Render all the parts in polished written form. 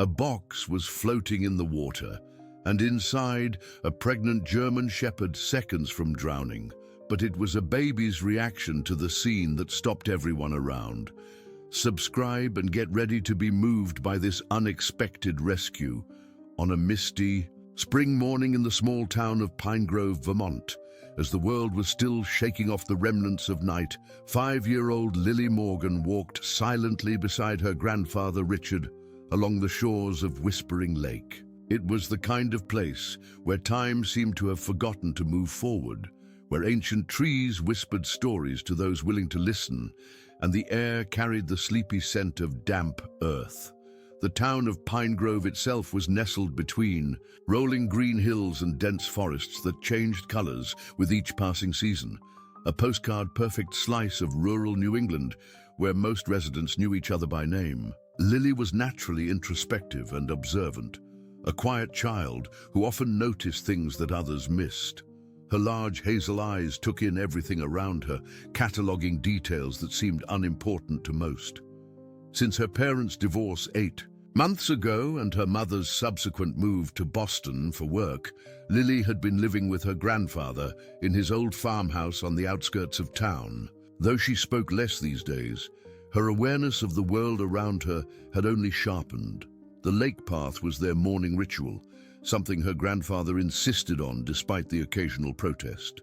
A box was floating in the water, and inside, a pregnant German shepherd seconds from drowning. But it was a baby's reaction to the scene that stopped everyone around. Subscribe and get ready to be moved by this unexpected rescue. On a misty, spring morning in the small town of Pine Grove, Vermont, as the world was still shaking off the remnants of night, 5-year-old Lily Morgan walked silently beside her grandfather Richard along the shores of Whispering Lake. It was the kind of place where time seemed to have forgotten to move forward, where ancient trees whispered stories to those willing to listen, and the air carried the sleepy scent of damp earth. The town of Pine Grove itself was nestled between rolling green hills and dense forests that changed colors with each passing season, a postcard-perfect slice of rural New England where most residents knew each other by name. Lily was naturally introspective and observant, a quiet child who often noticed things that others missed. Her large hazel eyes took in everything around her, cataloging details that seemed unimportant to most. Since her parents' divorce 8 months ago and her mother's subsequent move to Boston for work, Lily had been living with her grandfather in his old farmhouse on the outskirts of town. Though she spoke less these days, her awareness of the world around her had only sharpened. The lake path was their morning ritual, something her grandfather insisted on despite the occasional protest.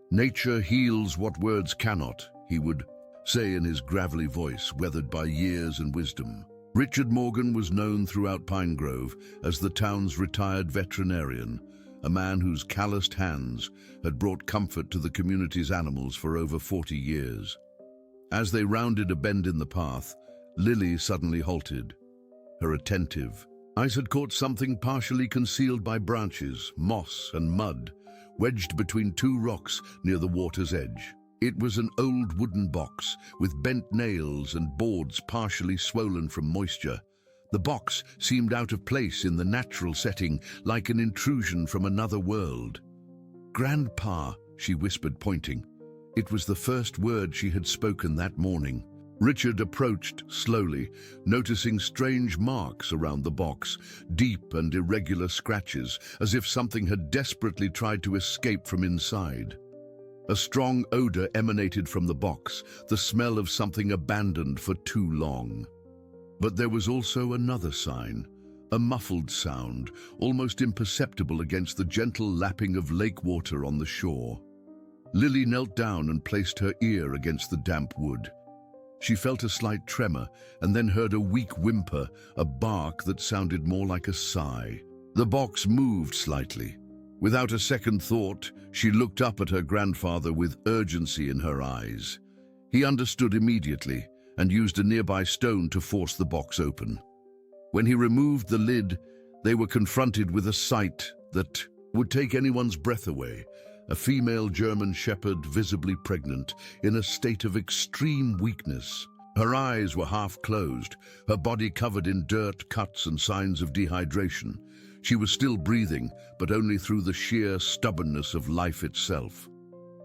"Nature heals what words cannot," he would say in his gravelly voice, weathered by years and wisdom. Richard Morgan was known throughout Pine Grove as the town's retired veterinarian, a man whose calloused hands had brought comfort to the community's animals for over 40 years. As they rounded a bend in the path, Lily suddenly halted. Her attentive eyes had caught something partially concealed by branches, moss, and mud, wedged between 2 rocks near the water's edge. It was an old wooden box with bent nails and boards partially swollen from moisture. The box seemed out of place in the natural setting, like an intrusion from another world. "Grandpa," she whispered, pointing. It was the first word she had spoken that morning. Richard approached slowly, noticing strange marks around the box, deep and irregular scratches, as if something had desperately tried to escape from inside. A strong odor emanated from the box, the smell of something abandoned for too long. But there was also another sign, a muffled sound, almost imperceptible against the gentle lapping of lake water on the shore. Lily knelt down and placed her ear against the damp wood. She felt a slight tremor and then heard a weak whimper, a bark that sounded more like a sigh. The box moved slightly. Without a second thought, she looked up at her grandfather with urgency in her eyes. He understood immediately and used a nearby stone to force the box open. When he removed the lid, they were confronted with a sight that would take anyone's breath away. A female German shepherd, visibly pregnant, in a state of extreme weakness. Her eyes were half closed, her body covered in dirt, cuts, and signs of dehydration. She was still breathing, but only through the sheer stubbornness of life itself.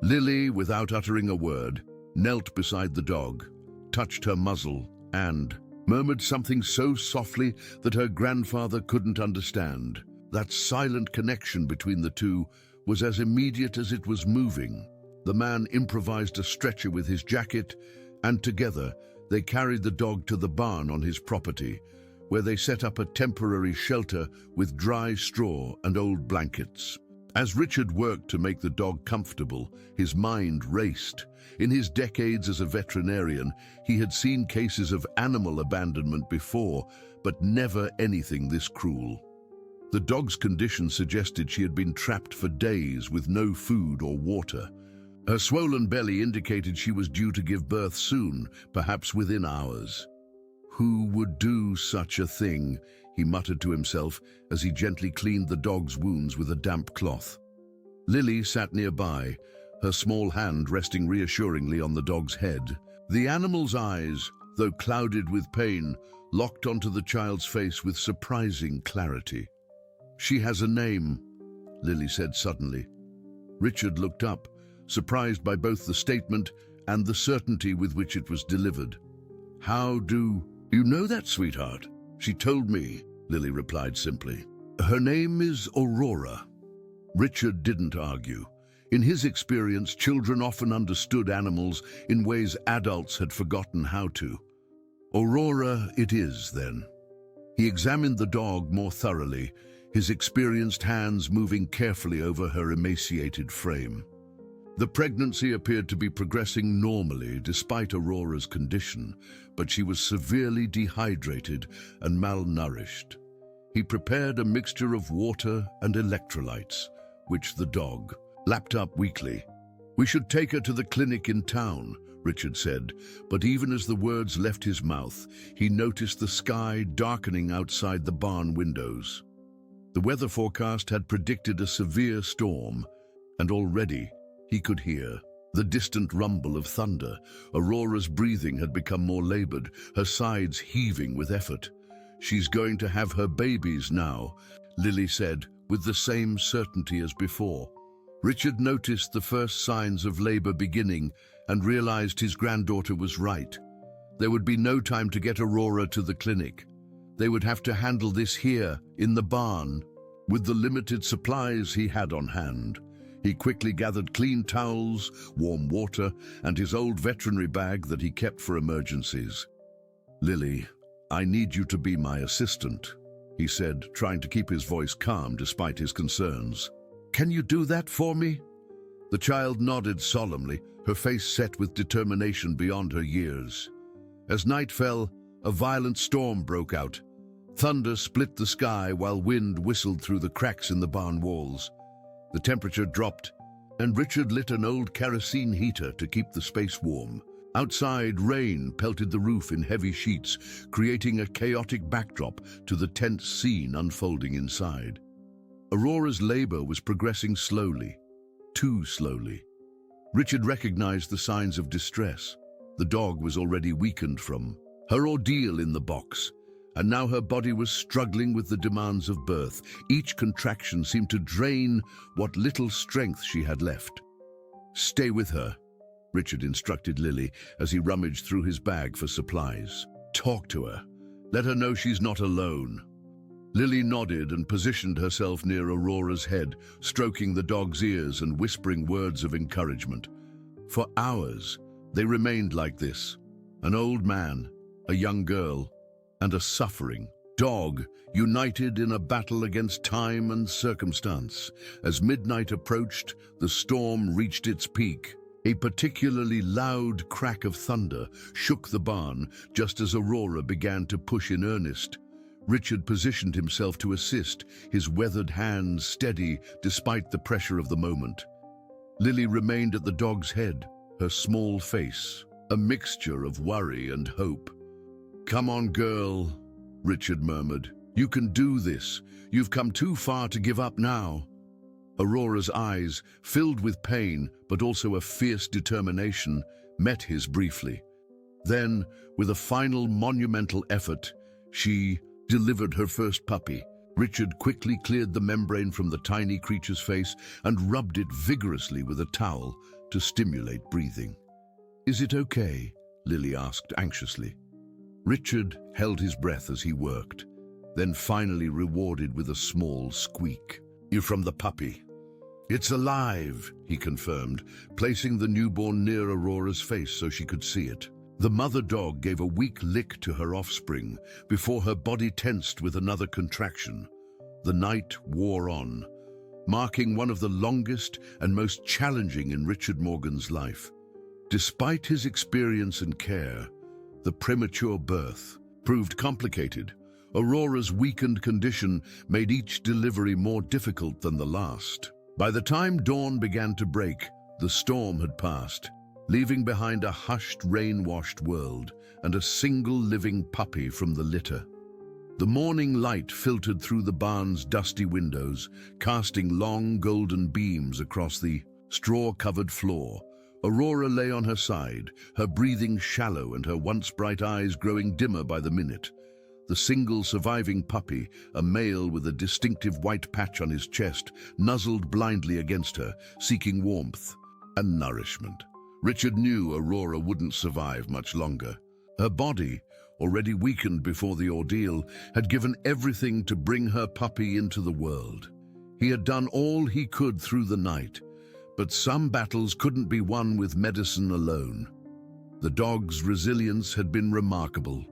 Lily, without uttering a word, knelt beside the dog, touched her muzzle, and murmured something so softly that her grandfather couldn't understand. That silent connection between the two was as immediate as it was moving. The man improvised a stretcher with his jacket, and together they carried the dog to the barn on his property, where they set up a temporary shelter with dry straw and old blankets. As Richard worked to make the dog comfortable, his mind raced. In his decades as a veterinarian, he had seen cases of animal abandonment before, but never anything this cruel. The dog's condition suggested she had been trapped for days with no food or water. Her swollen belly indicated she was due to give birth soon, perhaps within hours. "Who would do such a thing?" he muttered to himself as he gently cleaned the dog's wounds with a damp cloth. Lily sat nearby, her small hand resting reassuringly on the dog's head. The animal's eyes, though clouded with pain, locked onto the child's face with surprising clarity. "She has a name," Lily said suddenly. Richard looked up, surprised by both the statement and the certainty with which it was delivered. "How do you know that, sweetheart?" "She told me," Lily replied simply. Her name is Aurora. Richard didn't argue. In his experience, children often understood animals in ways adults had forgotten how to. Aurora it is, then. He examined the dog more thoroughly, his experienced hands moving carefully over her emaciated frame. The pregnancy appeared to be progressing normally despite Aurora's condition, but she was severely dehydrated and malnourished. He prepared a mixture of water and electrolytes, which the dog lapped up weakly. We should take her to the clinic in town, Richard said, but even as the words left his mouth, he noticed the sky darkening outside the barn windows. The weather forecast had predicted a severe storm, and already he could hear the distant rumble of thunder. Aurora's breathing had become more labored, her sides heaving with effort. She's going to have her babies now, Lily said, with the same certainty as before. Richard noticed the first signs of labor beginning and realized his granddaughter was right. There would be no time to get Aurora to the clinic. They would have to handle this here, in the barn, with the limited supplies he had on hand. He quickly gathered clean towels, warm water, and his old veterinary bag that he kept for emergencies. Lily, I need you to be my assistant, he said, trying to keep his voice calm despite his concerns. Can you do that for me? The child nodded solemnly, her face set with determination beyond her years. As night fell, a violent storm broke out. Thunder split the sky while wind whistled through the cracks in the barn walls. The temperature dropped, and Richard lit an old kerosene heater to keep the space warm. Outside, rain pelted the roof in heavy sheets, creating a chaotic backdrop to the tense scene unfolding inside. Aurora's labor was progressing slowly, too slowly. Richard recognized the signs of distress. The dog was already weakened from her ordeal in the box, and now her body was struggling with the demands of birth. Each contraction seemed to drain what little strength she had left. Stay with her, Richard instructed Lily as he rummaged through his bag for supplies. Talk to her. Let her know she's not alone. Lily nodded and positioned herself near Aurora's head, stroking the dog's ears and whispering words of encouragement. For hours, they remained like this. An old man, a young girl, and a suffering dog, united in a battle against time and circumstance. As midnight approached, the storm reached its peak. A particularly loud crack of thunder shook the barn just as Aurora began to push in earnest. Richard positioned himself to assist, his weathered hands steady despite the pressure of the moment. Lily remained at the dog's head, her small face a mixture of worry and hope. Come on, girl, Richard murmured. You can do this. You've come too far to give up now. Aurora's eyes, filled with pain but also a fierce determination, met his briefly. Then, with a final monumental effort, she delivered her first puppy. Richard quickly cleared the membrane from the tiny creature's face and rubbed it vigorously with a towel to stimulate breathing. Is it okay? Lily asked anxiously. Richard held his breath as he worked, then finally rewarded with a small squeak. You from the puppy? It's alive, he confirmed, placing the newborn near Aurora's face so she could see it. The mother dog gave a weak lick to her offspring before her body tensed with another contraction. The night wore on, marking one of the longest and most challenging in Richard Morgan's life. Despite his experience and care, the premature birth proved complicated. Aurora's weakened condition made each delivery more difficult than the last. By the time dawn began to break, the storm had passed, leaving behind a hushed, rain-washed world and a single living puppy from the litter. The morning light filtered through the barn's dusty windows, casting long golden beams across the straw-covered floor. Aurora lay on her side, her breathing shallow and her once bright eyes growing dimmer by the minute. The single surviving puppy, a male with a distinctive white patch on his chest, nuzzled blindly against her, seeking warmth and nourishment. Richard knew Aurora wouldn't survive much longer. Her body, already weakened before the ordeal, had given everything to bring her puppy into the world. He had done all he could through the night, but some battles couldn't be won with medicine alone. The dog's resilience had been remarkable,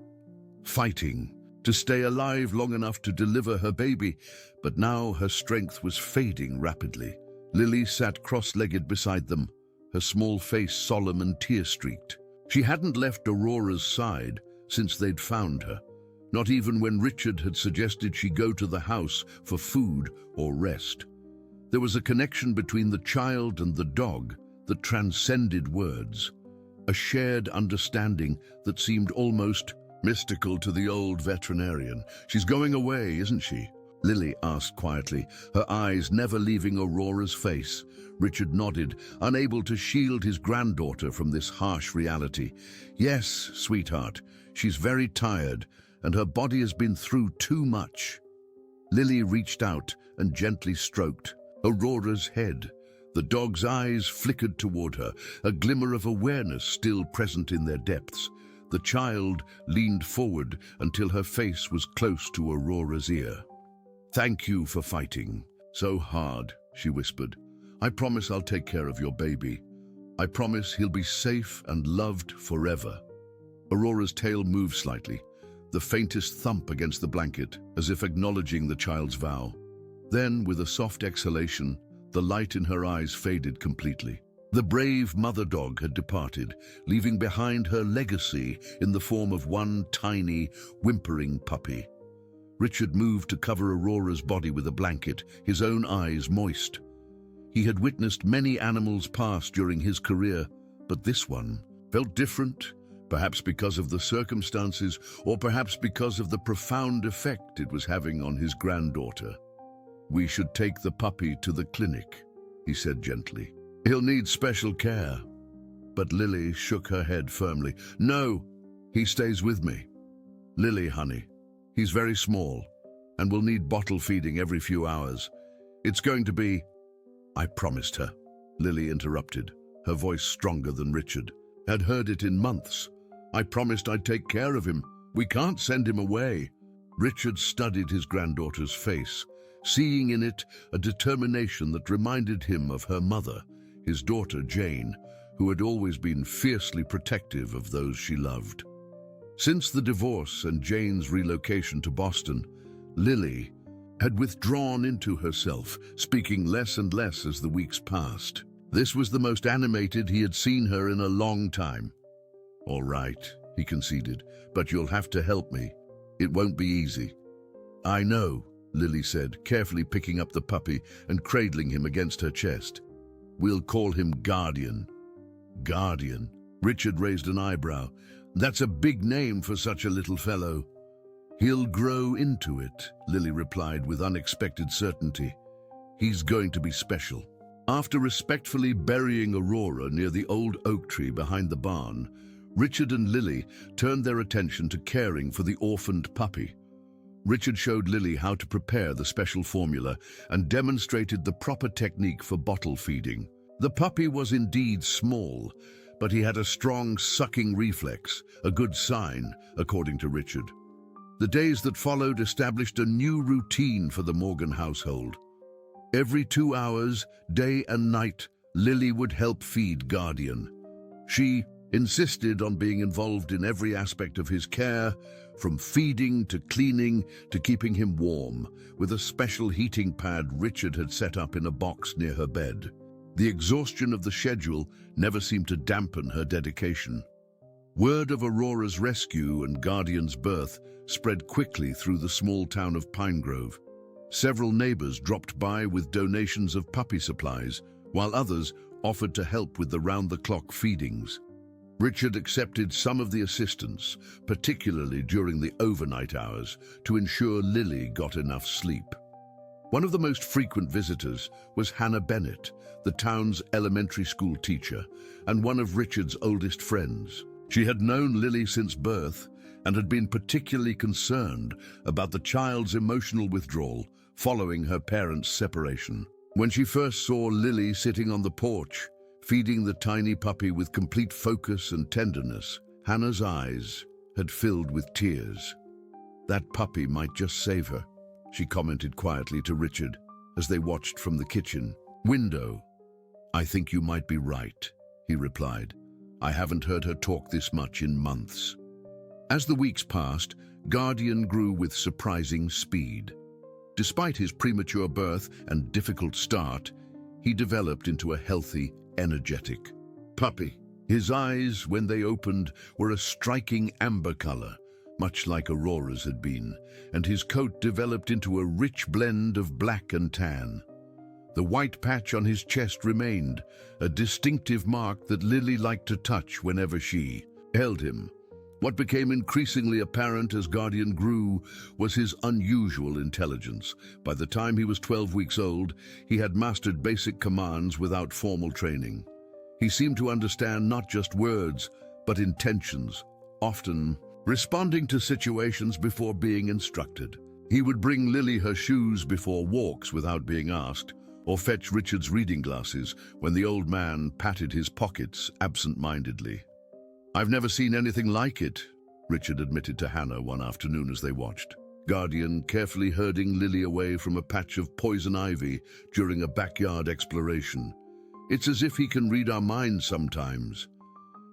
fighting to stay alive long enough to deliver her baby, but now her strength was fading rapidly. Lily sat cross-legged beside them, her small face solemn and tear-streaked. She hadn't left Aurora's side since they'd found her, not even when Richard had suggested she go to the house for food or rest. There was a connection between the child and the dog that transcended words, a shared understanding that seemed almost mystical to the old veterinarian. "She's going away, isn't she?" Lily asked quietly, her eyes never leaving Aurora's face. Richard nodded, unable to shield his granddaughter from this harsh reality. "Yes, sweetheart, she's very tired, and her body has been through too much." Lily reached out and gently stroked Aurora's head. The dog's eyes flickered toward her, a glimmer of awareness still present in their depths. The child leaned forward until her face was close to Aurora's ear. "Thank you for fighting so hard," she whispered. "I promise I'll take care of your baby. I promise he'll be safe and loved forever." Aurora's tail moved slightly, the faintest thump against the blanket, as if acknowledging the child's vow. Then, with a soft exhalation, the light in her eyes faded completely. The brave mother dog had departed, leaving behind her legacy in the form of one tiny, whimpering puppy. Richard moved to cover Aurora's body with a blanket, his own eyes moist. He had witnessed many animals pass during his career, but this one felt different, perhaps because of the circumstances, or perhaps because of the profound effect it was having on his granddaughter. "We should take the puppy to the clinic," he said gently. "He'll need special care." But Lily shook her head firmly. "No, he stays with me." "Lily, honey, he's very small and will need bottle feeding every few hours. It's going to be—" "I promised her," Lily interrupted, her voice stronger than Richard. Had heard it in months. "I promised I'd take care of him. We can't send him away." Richard studied his granddaughter's face, seeing in it a determination that reminded him of her mother, his daughter Jane, who had always been fiercely protective of those she loved. Since the divorce and Jane's relocation to Boston, Lily had withdrawn into herself, speaking less and less as the weeks passed. This was the most animated he had seen her in a long time. "All right," he conceded, "but you'll have to help me. It won't be easy." "I know," Lily said, carefully picking up the puppy and cradling him against her chest. "We'll call him Guardian." "Guardian?" Richard raised an eyebrow. "That's a big name for such a little fellow." "He'll grow into it," Lily replied with unexpected certainty. "He's going to be special." After respectfully burying Aurora near the old oak tree behind the barn, Richard and Lily turned their attention to caring for the orphaned puppy. Richard showed Lily how to prepare the special formula and demonstrated the proper technique for bottle feeding. The puppy was indeed small, but he had a strong sucking reflex, a good sign, according to Richard. The days that followed established a new routine for the Morgan household. Every 2 hours, day and night, Lily would help feed Guardian. She insisted on being involved in every aspect of his care, from feeding to cleaning to keeping him warm, with a special heating pad Richard had set up in a box near her bed. The exhaustion of the schedule never seemed to dampen her dedication. Word of Aurora's rescue and Guardian's birth spread quickly through the small town of Pinegrove. Several neighbors dropped by with donations of puppy supplies, while others offered to help with the round-the-clock feedings. Richard accepted some of the assistance, particularly during the overnight hours, to ensure Lily got enough sleep. One of the most frequent visitors was Hannah Bennett, the town's elementary school teacher, and one of Richard's oldest friends. She had known Lily since birth and had been particularly concerned about the child's emotional withdrawal following her parents' separation. When she first saw Lily sitting on the porch, feeding the tiny puppy with complete focus and tenderness, Hannah's eyes had filled with tears. "That puppy might just save her," she commented quietly to Richard as they watched from the kitchen window. "I think you might be right," he replied. "I haven't heard her talk this much in months." As the weeks passed, Guardian grew with surprising speed. Despite his premature birth and difficult start, he developed into a healthy, energetic puppy. His eyes, when they opened, were a striking amber color, much like Aurora's had been, and his coat developed into a rich blend of black and tan. The white patch on his chest remained, a distinctive mark that Lily liked to touch whenever she held him. What became increasingly apparent as Guardian grew was his unusual intelligence. By the time he was 12 weeks old, he had mastered basic commands without formal training. He seemed to understand not just words, but intentions, often responding to situations before being instructed. He would bring Lily her shoes before walks without being asked, or fetch Richard's reading glasses when the old man patted his pockets absent-mindedly. "I've never seen anything like it," Richard admitted to Hannah one afternoon as they watched. Guardian carefully herding Lily away from a patch of poison ivy during a backyard exploration. "It's as if he can read our minds sometimes."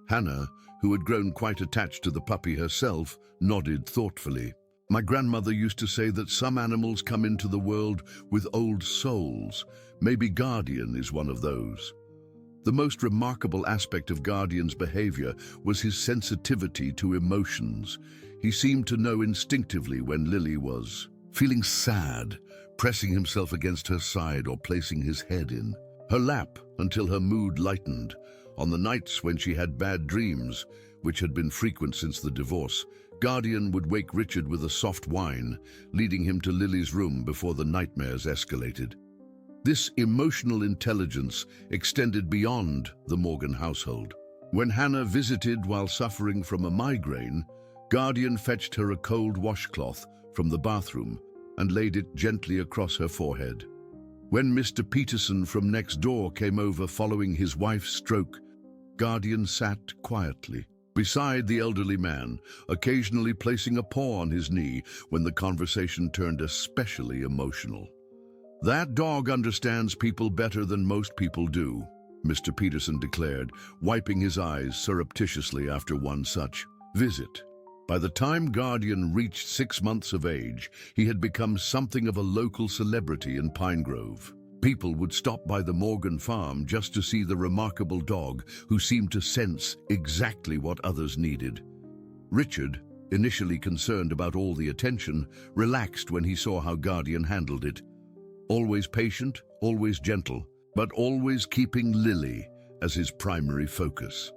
Hannah, who had grown quite attached to the puppy herself, nodded thoughtfully. "My grandmother used to say that some animals come into the world with old souls. Maybe Guardian is one of those." The most remarkable aspect of Guardian's behavior was his sensitivity to emotions. He seemed to know instinctively when Lily was feeling sad, pressing himself against her side or placing his head in her lap until her mood lightened. On the nights when she had bad dreams, which had been frequent since the divorce, Guardian would wake Richard with a soft whine, leading him to Lily's room before the nightmares escalated. This emotional intelligence extended beyond the Morgan household. When Hannah visited while suffering from a migraine, Guardian fetched her a cold washcloth from the bathroom and laid it gently across her forehead. When Mr. Peterson from next door came over following his wife's stroke, Guardian sat quietly beside the elderly man, occasionally placing a paw on his knee when the conversation turned especially emotional. "That dog understands people better than most people do," Mr. Peterson declared, wiping his eyes surreptitiously after one such visit. By the time Guardian reached 6 months of age, he had become something of a local celebrity in Pine Grove. People would stop by the Morgan farm just to see the remarkable dog who seemed to sense exactly what others needed. Richard, initially concerned about all the attention, relaxed when he saw how Guardian handled it. Always patient, always gentle, but always keeping Lily as his primary focus.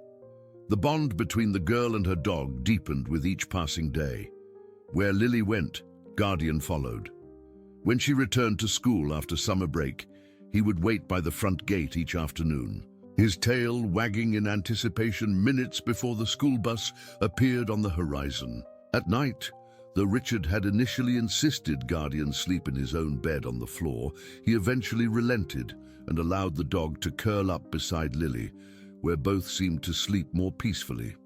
The bond between the girl and her dog deepened with each passing day. Where Lily went, Guardian followed. When she returned to school after summer break, he would wait by the front gate each afternoon, his tail wagging in anticipation minutes before the school bus appeared on the horizon. At night, though Richard had initially insisted Guardian sleep in his own bed on the floor, he eventually relented and allowed the dog to curl up beside Lily, where both seemed to sleep more peacefully.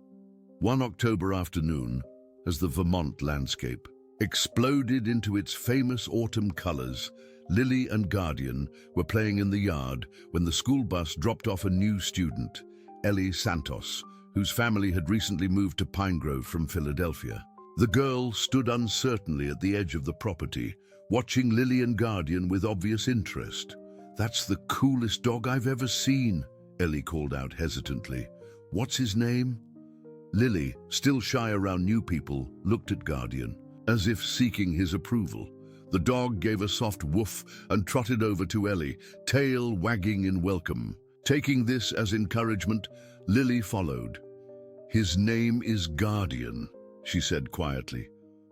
One October afternoon, as the Vermont landscape exploded into its famous autumn colors, Lily and Guardian were playing in the yard when the school bus dropped off a new student, Ellie Santos, whose family had recently moved to Pine Grove from Philadelphia. The girl stood uncertainly at the edge of the property, watching Lily and Guardian with obvious interest. "That's the coolest dog I've ever seen," Ellie called out hesitantly. "What's his name?" Lily, still shy around new people, looked at Guardian, as if seeking his approval. The dog gave a soft woof and trotted over to Ellie, tail wagging in welcome. Taking this as encouragement, Lily followed. "His name is Guardian," she said quietly.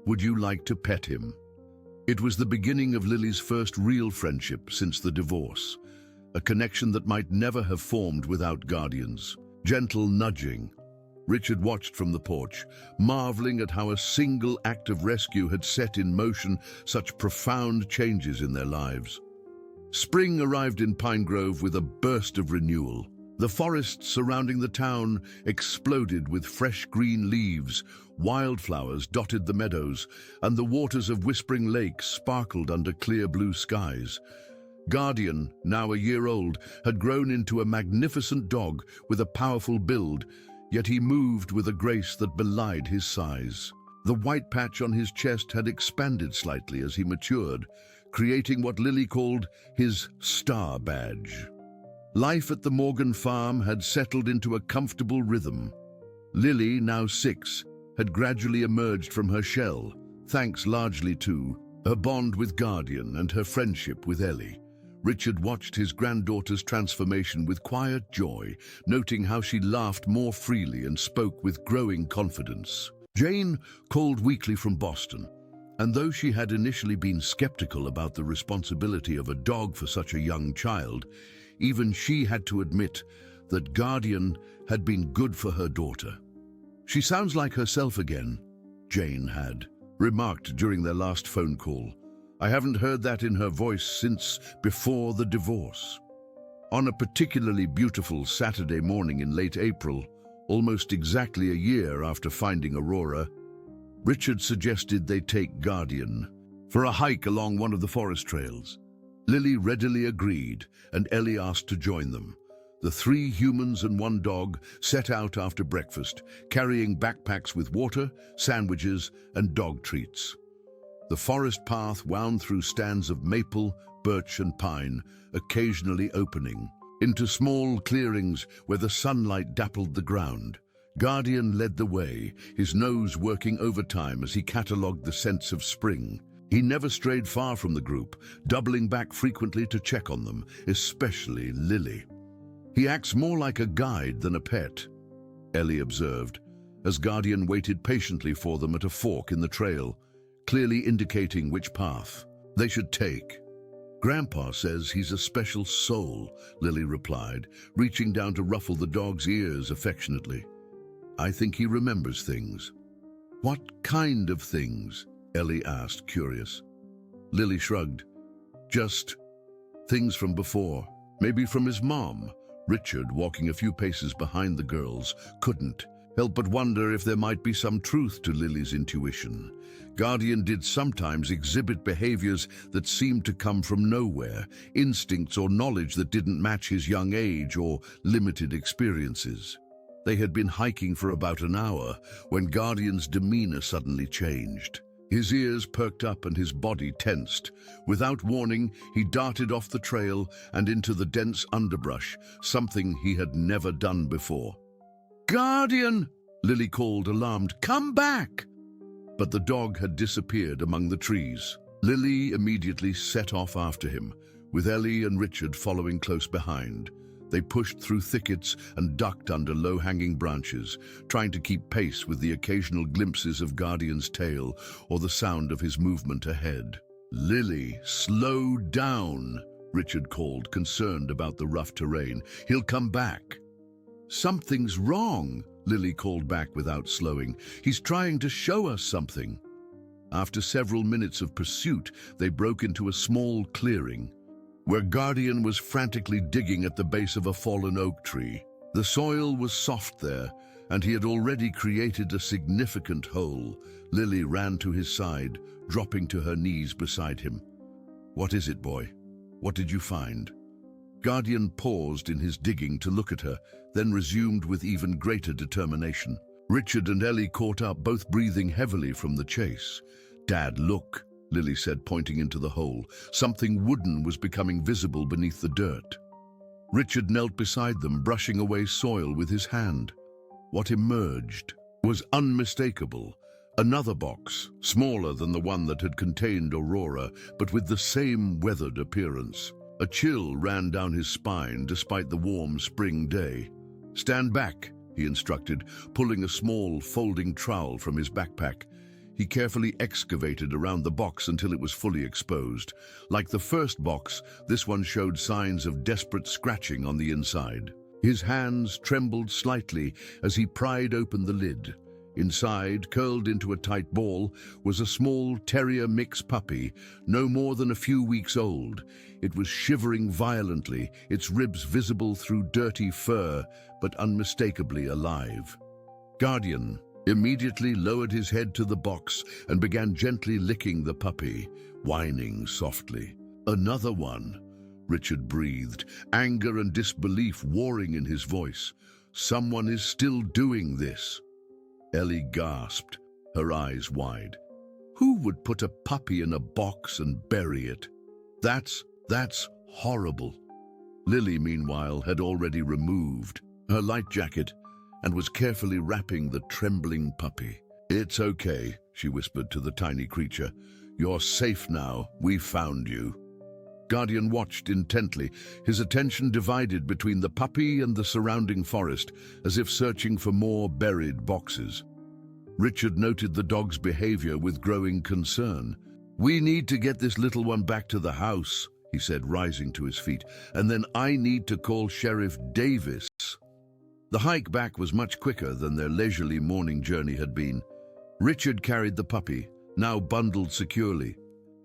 "Would you like to pet him?" It was the beginning of Lily's first real friendship since the divorce, a connection that might never have formed without Guardian's gentle nudging. Richard watched from the porch, marveling at how a single act of rescue had set in motion such profound changes in their lives. Spring arrived in Pine Grove with a burst of renewal. The forests surrounding the town exploded with fresh green leaves, Wildflowers dotted the meadows, and the waters of Whispering Lake sparkled under clear blue skies. Guardian, now a year old, had grown into a magnificent dog with a powerful build, yet he moved with a grace that belied his size. The white patch on his chest had expanded slightly as he matured, creating what Lily called his star badge. Life at the Morgan farm had settled into a comfortable rhythm. Lily, now 6, had gradually emerged from her shell, thanks largely to her bond with Guardian and her friendship with Ellie. Richard watched his granddaughter's transformation with quiet joy, noting how she laughed more freely and spoke with growing confidence. Jane called weekly from Boston, and though she had initially been skeptical about the responsibility of a dog for such a young child, even she had to admit that Guardian had been good for her daughter. "She sounds like herself again," Jane had remarked during their last phone call. "I haven't heard that in her voice since before the divorce." On a particularly beautiful Saturday morning in late April, almost exactly a year after finding Aurora, Richard suggested they take Guardian for a hike along one of the forest trails. Lily readily agreed, and Ellie asked to join them. The 3 humans and 1 dog set out after breakfast, carrying backpacks with water, sandwiches, and dog treats. The forest path wound through stands of maple, birch, and pine, occasionally opening into small clearings where the sunlight dappled the ground. Guardian led the way, his nose working overtime as he catalogued the scents of spring. He never strayed far from the group, doubling back frequently to check on them, especially Lily. "He acts more like a guide than a pet," Ellie observed, as Guardian waited patiently for them at a fork in the trail, clearly indicating which path they should take. "Grandpa says he's a special soul," Lily replied, reaching down to ruffle the dog's ears affectionately. "I think he remembers things." "What kind of things?" Ellie asked, curious. Lily shrugged. "Just things from before. Maybe from his mom." Richard, walking a few paces behind the girls, couldn't help but wonder if there might be some truth to Lily's intuition. Guardian did sometimes exhibit behaviors that seemed to come from nowhere, instincts or knowledge that didn't match his young age or limited experiences. They had been hiking for about an hour when Guardian's demeanor suddenly changed. His ears perked up and his body tensed. Without warning, he darted off the trail and into the dense underbrush, something he had never done before. "Guardian!" Lily called, alarmed. "Come back!" But the dog had disappeared among the trees. Lily immediately set off after him, with Ellie and Richard following close behind. They pushed through thickets and ducked under low-hanging branches, trying to keep pace with the occasional glimpses of Guardian's tail or the sound of his movement ahead. "Lily, slow down," Richard called, concerned about the rough terrain. "He'll come back." "Something's wrong," Lily called back without slowing. "He's trying to show us something." After several minutes of pursuit, they broke into a small clearing, where Guardian was frantically digging at the base of a fallen oak tree. The soil was soft there, and he had already created a significant hole. Lily ran to his side, dropping to her knees beside him. "What is it, boy? What did you find?" Guardian paused in his digging to look at her, then resumed with even greater determination. Richard and Ellie caught up, both breathing heavily from the chase. "Dad, look," Lily said, pointing into the hole. Something wooden was becoming visible beneath the dirt. Richard knelt beside them, brushing away soil with his hand. What emerged was unmistakable. Another box, smaller than the one that had contained Aurora, but with the same weathered appearance. A chill ran down his spine despite the warm spring day. "Stand back," he instructed, pulling a small folding trowel from his backpack. He carefully excavated around the box until it was fully exposed. Like the first box, this one showed signs of desperate scratching on the inside. His hands trembled slightly as he pried open the lid. Inside, curled into a tight ball, was a small terrier mix puppy, no more than a few weeks old. It was shivering violently, its ribs visible through dirty fur, but unmistakably alive. "Guardian," immediately lowered his head to the box and began gently licking the puppy, whining softly. "Another one," Richard breathed, anger and disbelief warring in his voice. "Someone is still doing this." Ellie gasped, her eyes wide. "Who would put a puppy in a box and bury it? That's horrible." Lily, meanwhile, had already removed her light jacket and was carefully wrapping the trembling puppy. "It's okay," she whispered to the tiny creature. "You're safe now. We found you." Guardian watched intently, his attention divided between the puppy and the surrounding forest, as if searching for more buried boxes. Richard noted the dog's behavior with growing concern. "We need to get this little one back to the house," he said, rising to his feet, "and then I need to call Sheriff Davis." The hike back was much quicker than their leisurely morning journey had been. Richard carried the puppy, now bundled securely,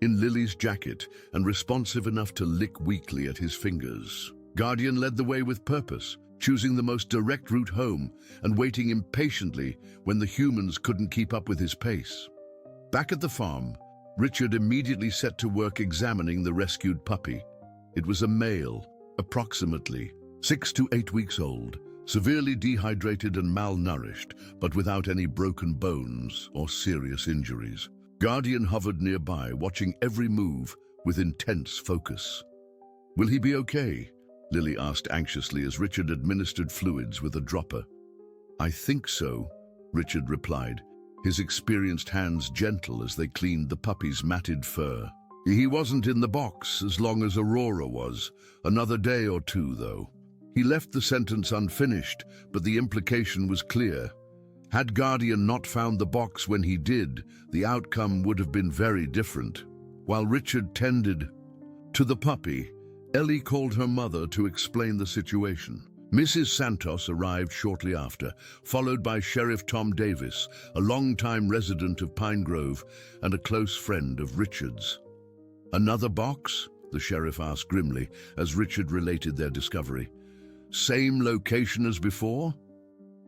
in Lily's jacket and responsive enough to lick weakly at his fingers. Guardian led the way with purpose, choosing the most direct route home and waiting impatiently when the humans couldn't keep up with his pace. Back at the farm, Richard immediately set to work examining the rescued puppy. It was a male, approximately 6 to 8 weeks old, severely dehydrated and malnourished, but without any broken bones or serious injuries. Guardian hovered nearby, watching every move with intense focus. "Will he be okay?" Lily asked anxiously as Richard administered fluids with a dropper. "I think so," Richard replied, his experienced hands gentle as they cleaned the puppy's matted fur. "He wasn't in the box as long as Aurora was. Another day or two, though." He left the sentence unfinished, but the implication was clear. Had Guardian not found the box when he did, the outcome would have been very different. While Richard tended to the puppy, Ellie called her mother to explain the situation. Mrs. Santos arrived shortly after, followed by Sheriff Tom Davis, a longtime resident of Pine Grove and a close friend of Richard's. "Another box?" the sheriff asked grimly as Richard related their discovery. "Same location as before?"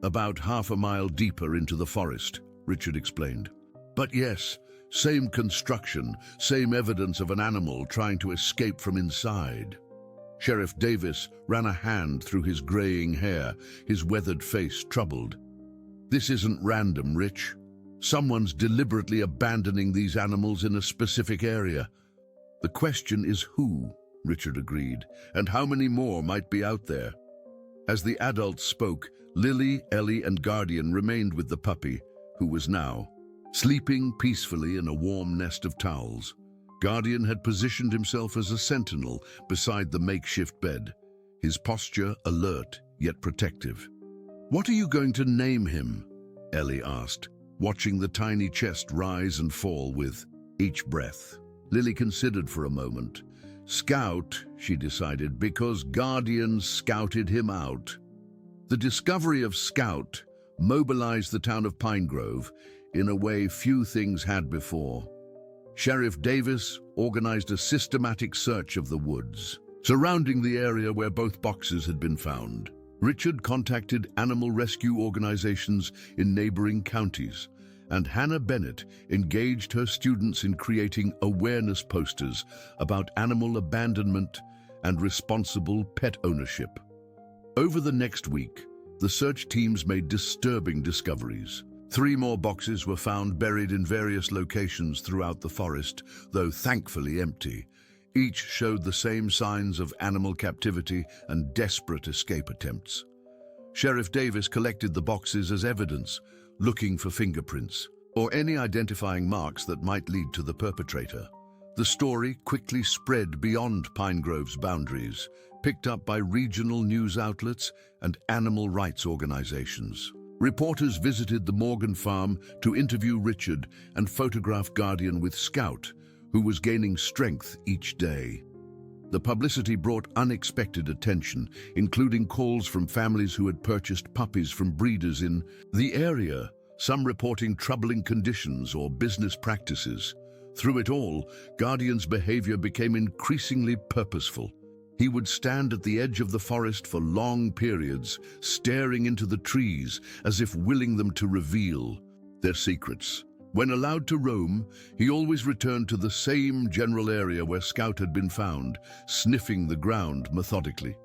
"About half a mile deeper into the forest," Richard explained. "But yes, same construction, same evidence of an animal trying to escape from inside." Sheriff Davis ran a hand through his graying hair, his weathered face troubled. "This isn't random, Rich. Someone's deliberately abandoning these animals in a specific area. The question is who," Richard agreed, "and how many more might be out there." As the adults spoke, Lily, Ellie, and Guardian remained with the puppy, who was now sleeping peacefully in a warm nest of towels. Guardian had positioned himself as a sentinel beside the makeshift bed, his posture alert yet protective. "What are you going to name him?" Ellie asked, watching the tiny chest rise and fall with each breath. Lily considered for a moment. "Scout," she decided, because Guardian scouted him out. The discovery of Scout mobilized the town of Pine Grove in a way few things had before. Sheriff Davis organized a systematic search of the woods surrounding the area where both boxes had been found. Richard contacted animal rescue organizations in neighboring counties, and Hannah Bennett engaged her students in creating awareness posters about animal abandonment and responsible pet ownership. Over the next week, the search teams made disturbing discoveries. 3 more boxes were found buried in various locations throughout the forest, though thankfully empty. Each showed the same signs of animal captivity and desperate escape attempts. Sheriff Davis collected the boxes as evidence, looking for fingerprints or any identifying marks that might lead to the perpetrator. The story quickly spread beyond Pine Grove's boundaries, picked up by regional news outlets and animal rights organizations. Reporters visited the Morgan farm to interview Richard and photograph Guardian with Scout, who was gaining strength each day. The publicity brought unexpected attention, including calls from families who had purchased puppies from breeders in the area, some reporting troubling conditions or business practices. Through it all, Guardian's behavior became increasingly purposeful. He would stand at the edge of the forest for long periods, staring into the trees as if willing them to reveal their secrets. When allowed to roam, he always returned to the same general area where Scout had been found, sniffing the ground methodically.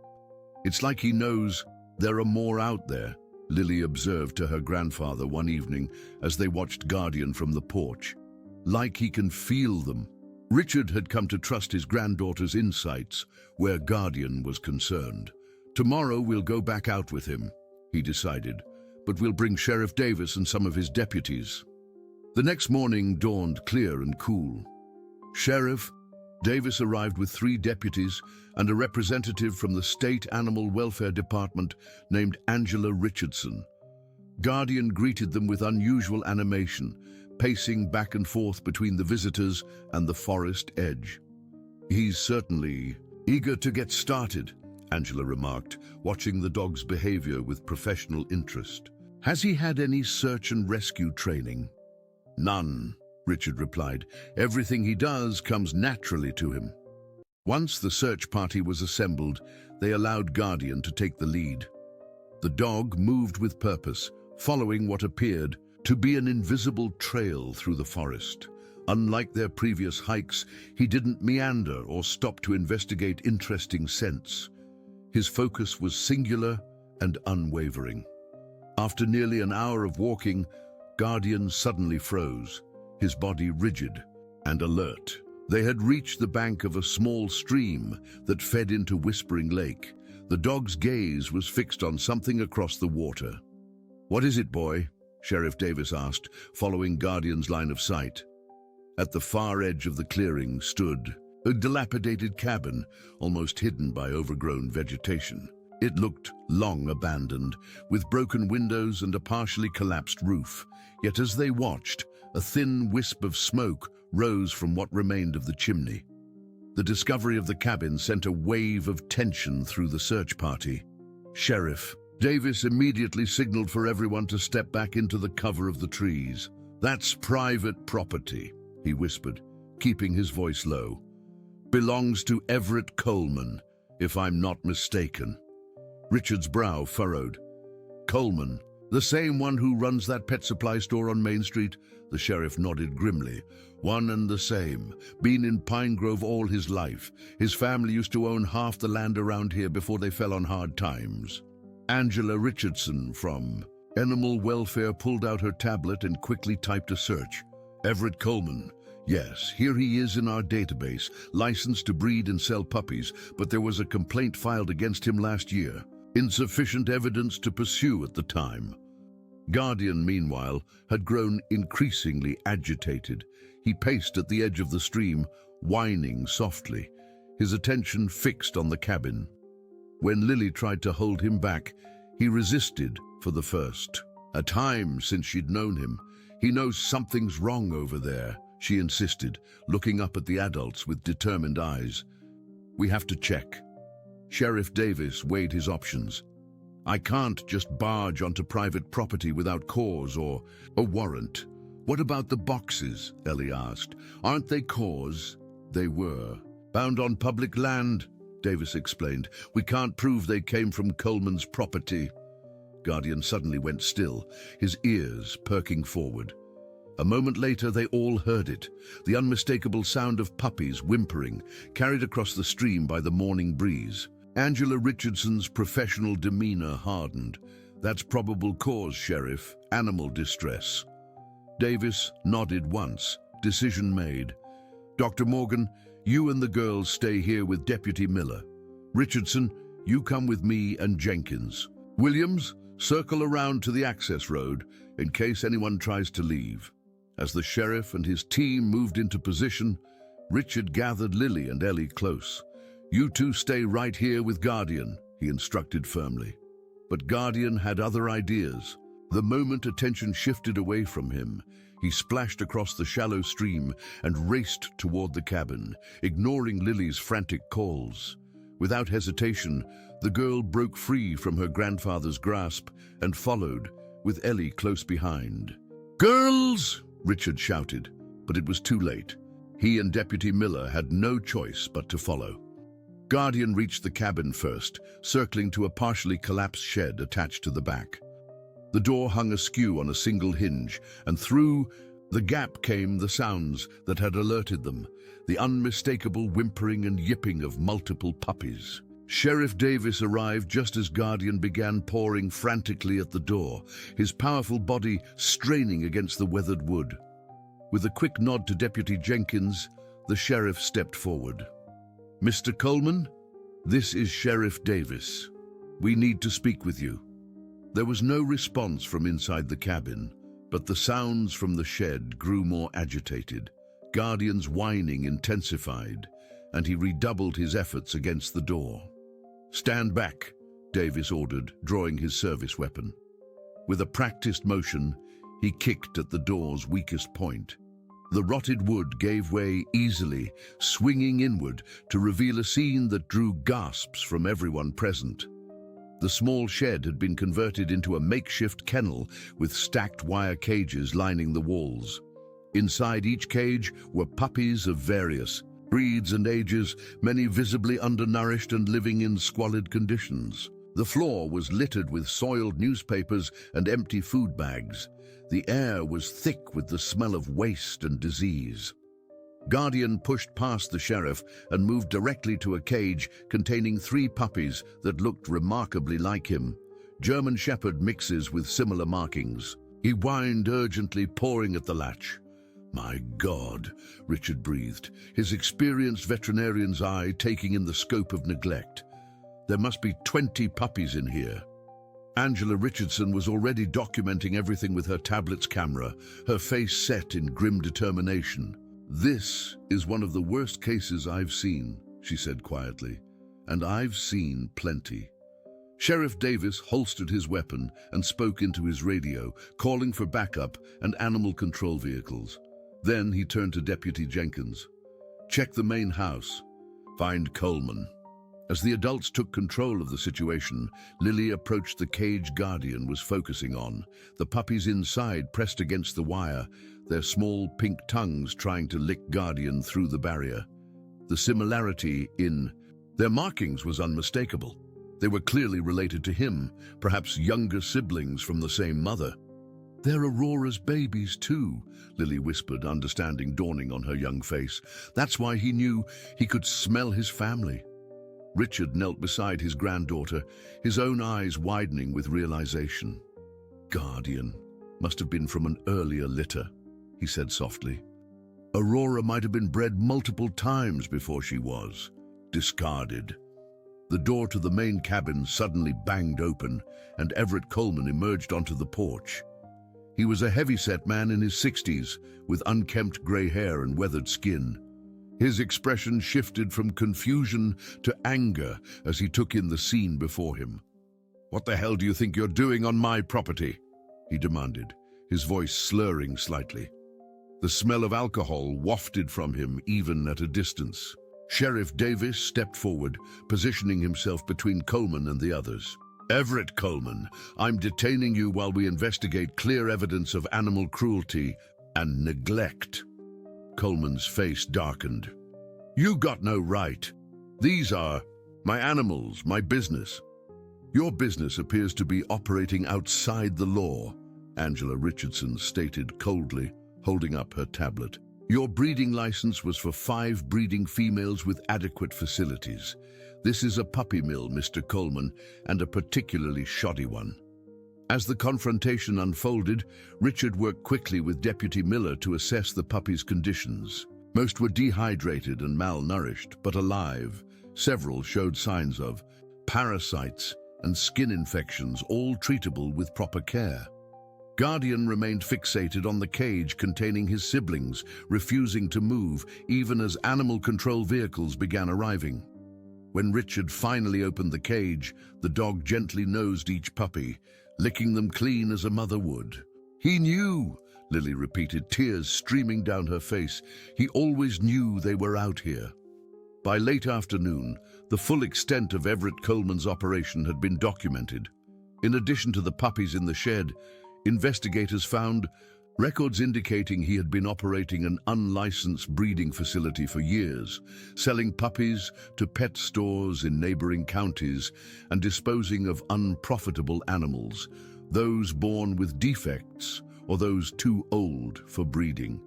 "It's like he knows there are more out there," Lily observed to her grandfather one evening as they watched Guardian from the porch. "Like he can feel them." Richard had come to trust his granddaughter's insights where Guardian was concerned. "Tomorrow we'll go back out with him," he decided, "but we'll bring Sheriff Davis and some of his deputies." The next morning dawned clear and cool. Sheriff Davis arrived with 3 deputies and a representative from the State Animal Welfare Department named Angela Richardson. Guardian greeted them with unusual animation, pacing back and forth between the visitors and the forest edge. "He's certainly eager to get started," Angela remarked, watching the dog's behavior with professional interest. "Has he had any search and rescue training?" "None," Richard replied. "Everything he does comes naturally to him." Once the search party was assembled, they allowed Guardian to take the lead. The dog moved with purpose, following what appeared to be an invisible trail through the forest. Unlike their previous hikes, he didn't meander or stop to investigate interesting scents. His focus was singular and unwavering. After nearly an hour of walking, Guardian suddenly froze, his body rigid and alert. They had reached the bank of a small stream that fed into Whispering Lake. The dog's gaze was fixed on something across the water. "What is it, boy?" Sheriff Davis asked, following Guardian's line of sight. At the far edge of the clearing stood a dilapidated cabin, almost hidden by overgrown vegetation. It looked long abandoned, with broken windows and a partially collapsed roof. Yet as they watched, a thin wisp of smoke rose from what remained of the chimney. The discovery of the cabin sent a wave of tension through the search party. Sheriff Davis immediately signaled for everyone to step back into the cover of the trees. "That's private property," he whispered, keeping his voice low. "Belongs to Everett Coleman, if I'm not mistaken." Richard's brow furrowed. "Coleman, the same one who runs that pet supply store on Main Street?" The sheriff nodded grimly. "One and the same. Been in Pine Grove all his life. His family used to own half the land around here before they fell on hard times." Angela Richardson from Animal Welfare pulled out her tablet and quickly typed a search. "Everett Coleman. Yes, here he is in our database, licensed to breed and sell puppies, but there was a complaint filed against him last year. Insufficient evidence to pursue at the time." Guardian, meanwhile, had grown increasingly agitated. He paced at the edge of the stream, whining softly, his attention fixed on the cabin. When Lily tried to hold him back, he resisted for the first time since she'd known him. "He knows something's wrong over there," she insisted, looking up at the adults with determined eyes. "We have to check." Sheriff Davis weighed his options. "I can't just barge onto private property without cause or a warrant." "What about the boxes?" Ellie asked. "Aren't they cause?" "They were. Bound on public land," Davis explained. "We can't prove they came from Coleman's property." Guardian suddenly went still, his ears perking forward. A moment later, they all heard it, the unmistakable sound of puppies whimpering, carried across the stream by the morning breeze. Angela Richardson's professional demeanor hardened. "That's probable cause, Sheriff. Animal distress." Davis nodded once, decision made. "Dr. Morgan, you and the girls stay here with Deputy Miller. Richardson, you come with me and Jenkins. Williams, circle around to the access road in case anyone tries to leave." As the sheriff and his team moved into position, Richard gathered Lily and Ellie close. "You two stay right here with Guardian," he instructed firmly. But Guardian had other ideas. The moment attention shifted away from him, he splashed across the shallow stream and raced toward the cabin, ignoring Lily's frantic calls. Without hesitation, the girl broke free from her grandfather's grasp and followed, with Ellie close behind. "Girls!" Richard shouted, but it was too late. He and Deputy Miller had no choice but to follow. Guardian reached the cabin first, circling to a partially collapsed shed attached to the back. The door hung askew on a single hinge, and through the gap came the sounds that had alerted them, the unmistakable whimpering and yipping of multiple puppies. Sheriff Davis arrived just as Guardian began pawing frantically at the door, his powerful body straining against the weathered wood. With a quick nod to Deputy Jenkins, the sheriff stepped forward. "Mr. Coleman, this is Sheriff Davis. We need to speak with you." There was no response from inside the cabin, but the sounds from the shed grew more agitated. Guardian's whining intensified, and he redoubled his efforts against the door. "Stand back," Davis ordered, drawing his service weapon. With a practiced motion, he kicked at the door's weakest point. The rotted wood gave way easily, swinging inward to reveal a scene that drew gasps from everyone present. The small shed had been converted into a makeshift kennel with stacked wire cages lining the walls. Inside each cage were puppies of various breeds and ages, many visibly undernourished and living in squalid conditions. The floor was littered with soiled newspapers and empty food bags. The air was thick with the smell of waste and disease. Guardian pushed past the sheriff and moved directly to a cage containing 3 puppies that looked remarkably like him, German Shepherd mixes with similar markings. He whined urgently, pawing at the latch. "My God," Richard breathed, his experienced veterinarian's eye taking in the scope of neglect. "There must be 20 puppies in here." Angela Richardson was already documenting everything with her tablet's camera, her face set in grim determination. "This is one of the worst cases I've seen," she said quietly, "and I've seen plenty." Sheriff Davis holstered his weapon and spoke into his radio, calling for backup and animal control vehicles. Then he turned to Deputy Jenkins. "Check the main house. Find Coleman." As the adults took control of the situation, Lily approached the cage Guardian was focusing on, the puppies inside pressed against the wire, their small pink tongues trying to lick Guardian through the barrier. The similarity in their markings was unmistakable. They were clearly related to him, perhaps younger siblings from the same mother. "They're Aurora's babies too," Lily whispered, understanding dawning on her young face. "That's why he knew he could smell his family." Richard knelt beside his granddaughter, his own eyes widening with realization. "Guardian must have been from an earlier litter," he said softly. "Aurora might have been bred multiple times before she was discarded." The door to the main cabin suddenly banged open, and Everett Coleman emerged onto the porch. He was a heavy-set man in his 60s, with unkempt gray hair and weathered skin. His expression shifted from confusion to anger as he took in the scene before him. "What the hell do you think you're doing on my property?" he demanded, his voice slurring slightly. The smell of alcohol wafted from him even at a distance. Sheriff Davis stepped forward, positioning himself between Coleman and the others. "Everett Coleman, I'm detaining you while we investigate clear evidence of animal cruelty and neglect." Coleman's face darkened. "You got no right. These are my animals, my business." "Your business appears to be operating outside the law," Angela Richardson stated coldly, holding up her tablet. "Your breeding license was for 5 breeding females with adequate facilities. This is a puppy mill, Mr. Coleman, and a particularly shoddy one." As the confrontation unfolded, Richard worked quickly with Deputy Miller to assess the puppies' conditions. Most were dehydrated and malnourished, but alive. Several showed signs of parasites and skin infections, all treatable with proper care. Guardian remained fixated on the cage containing his siblings, refusing to move, even as animal control vehicles began arriving. When Richard finally opened the cage, the dog gently nosed each puppy, licking them clean as a mother would. "He knew," Lily repeated, tears streaming down her face. "He always knew they were out here." By late afternoon, the full extent of Everett Coleman's operation had been documented. In addition to the puppies in the shed, investigators found records indicating he had been operating an unlicensed breeding facility for years, selling puppies to pet stores in neighboring counties and disposing of unprofitable animals, those born with defects or those too old for breeding,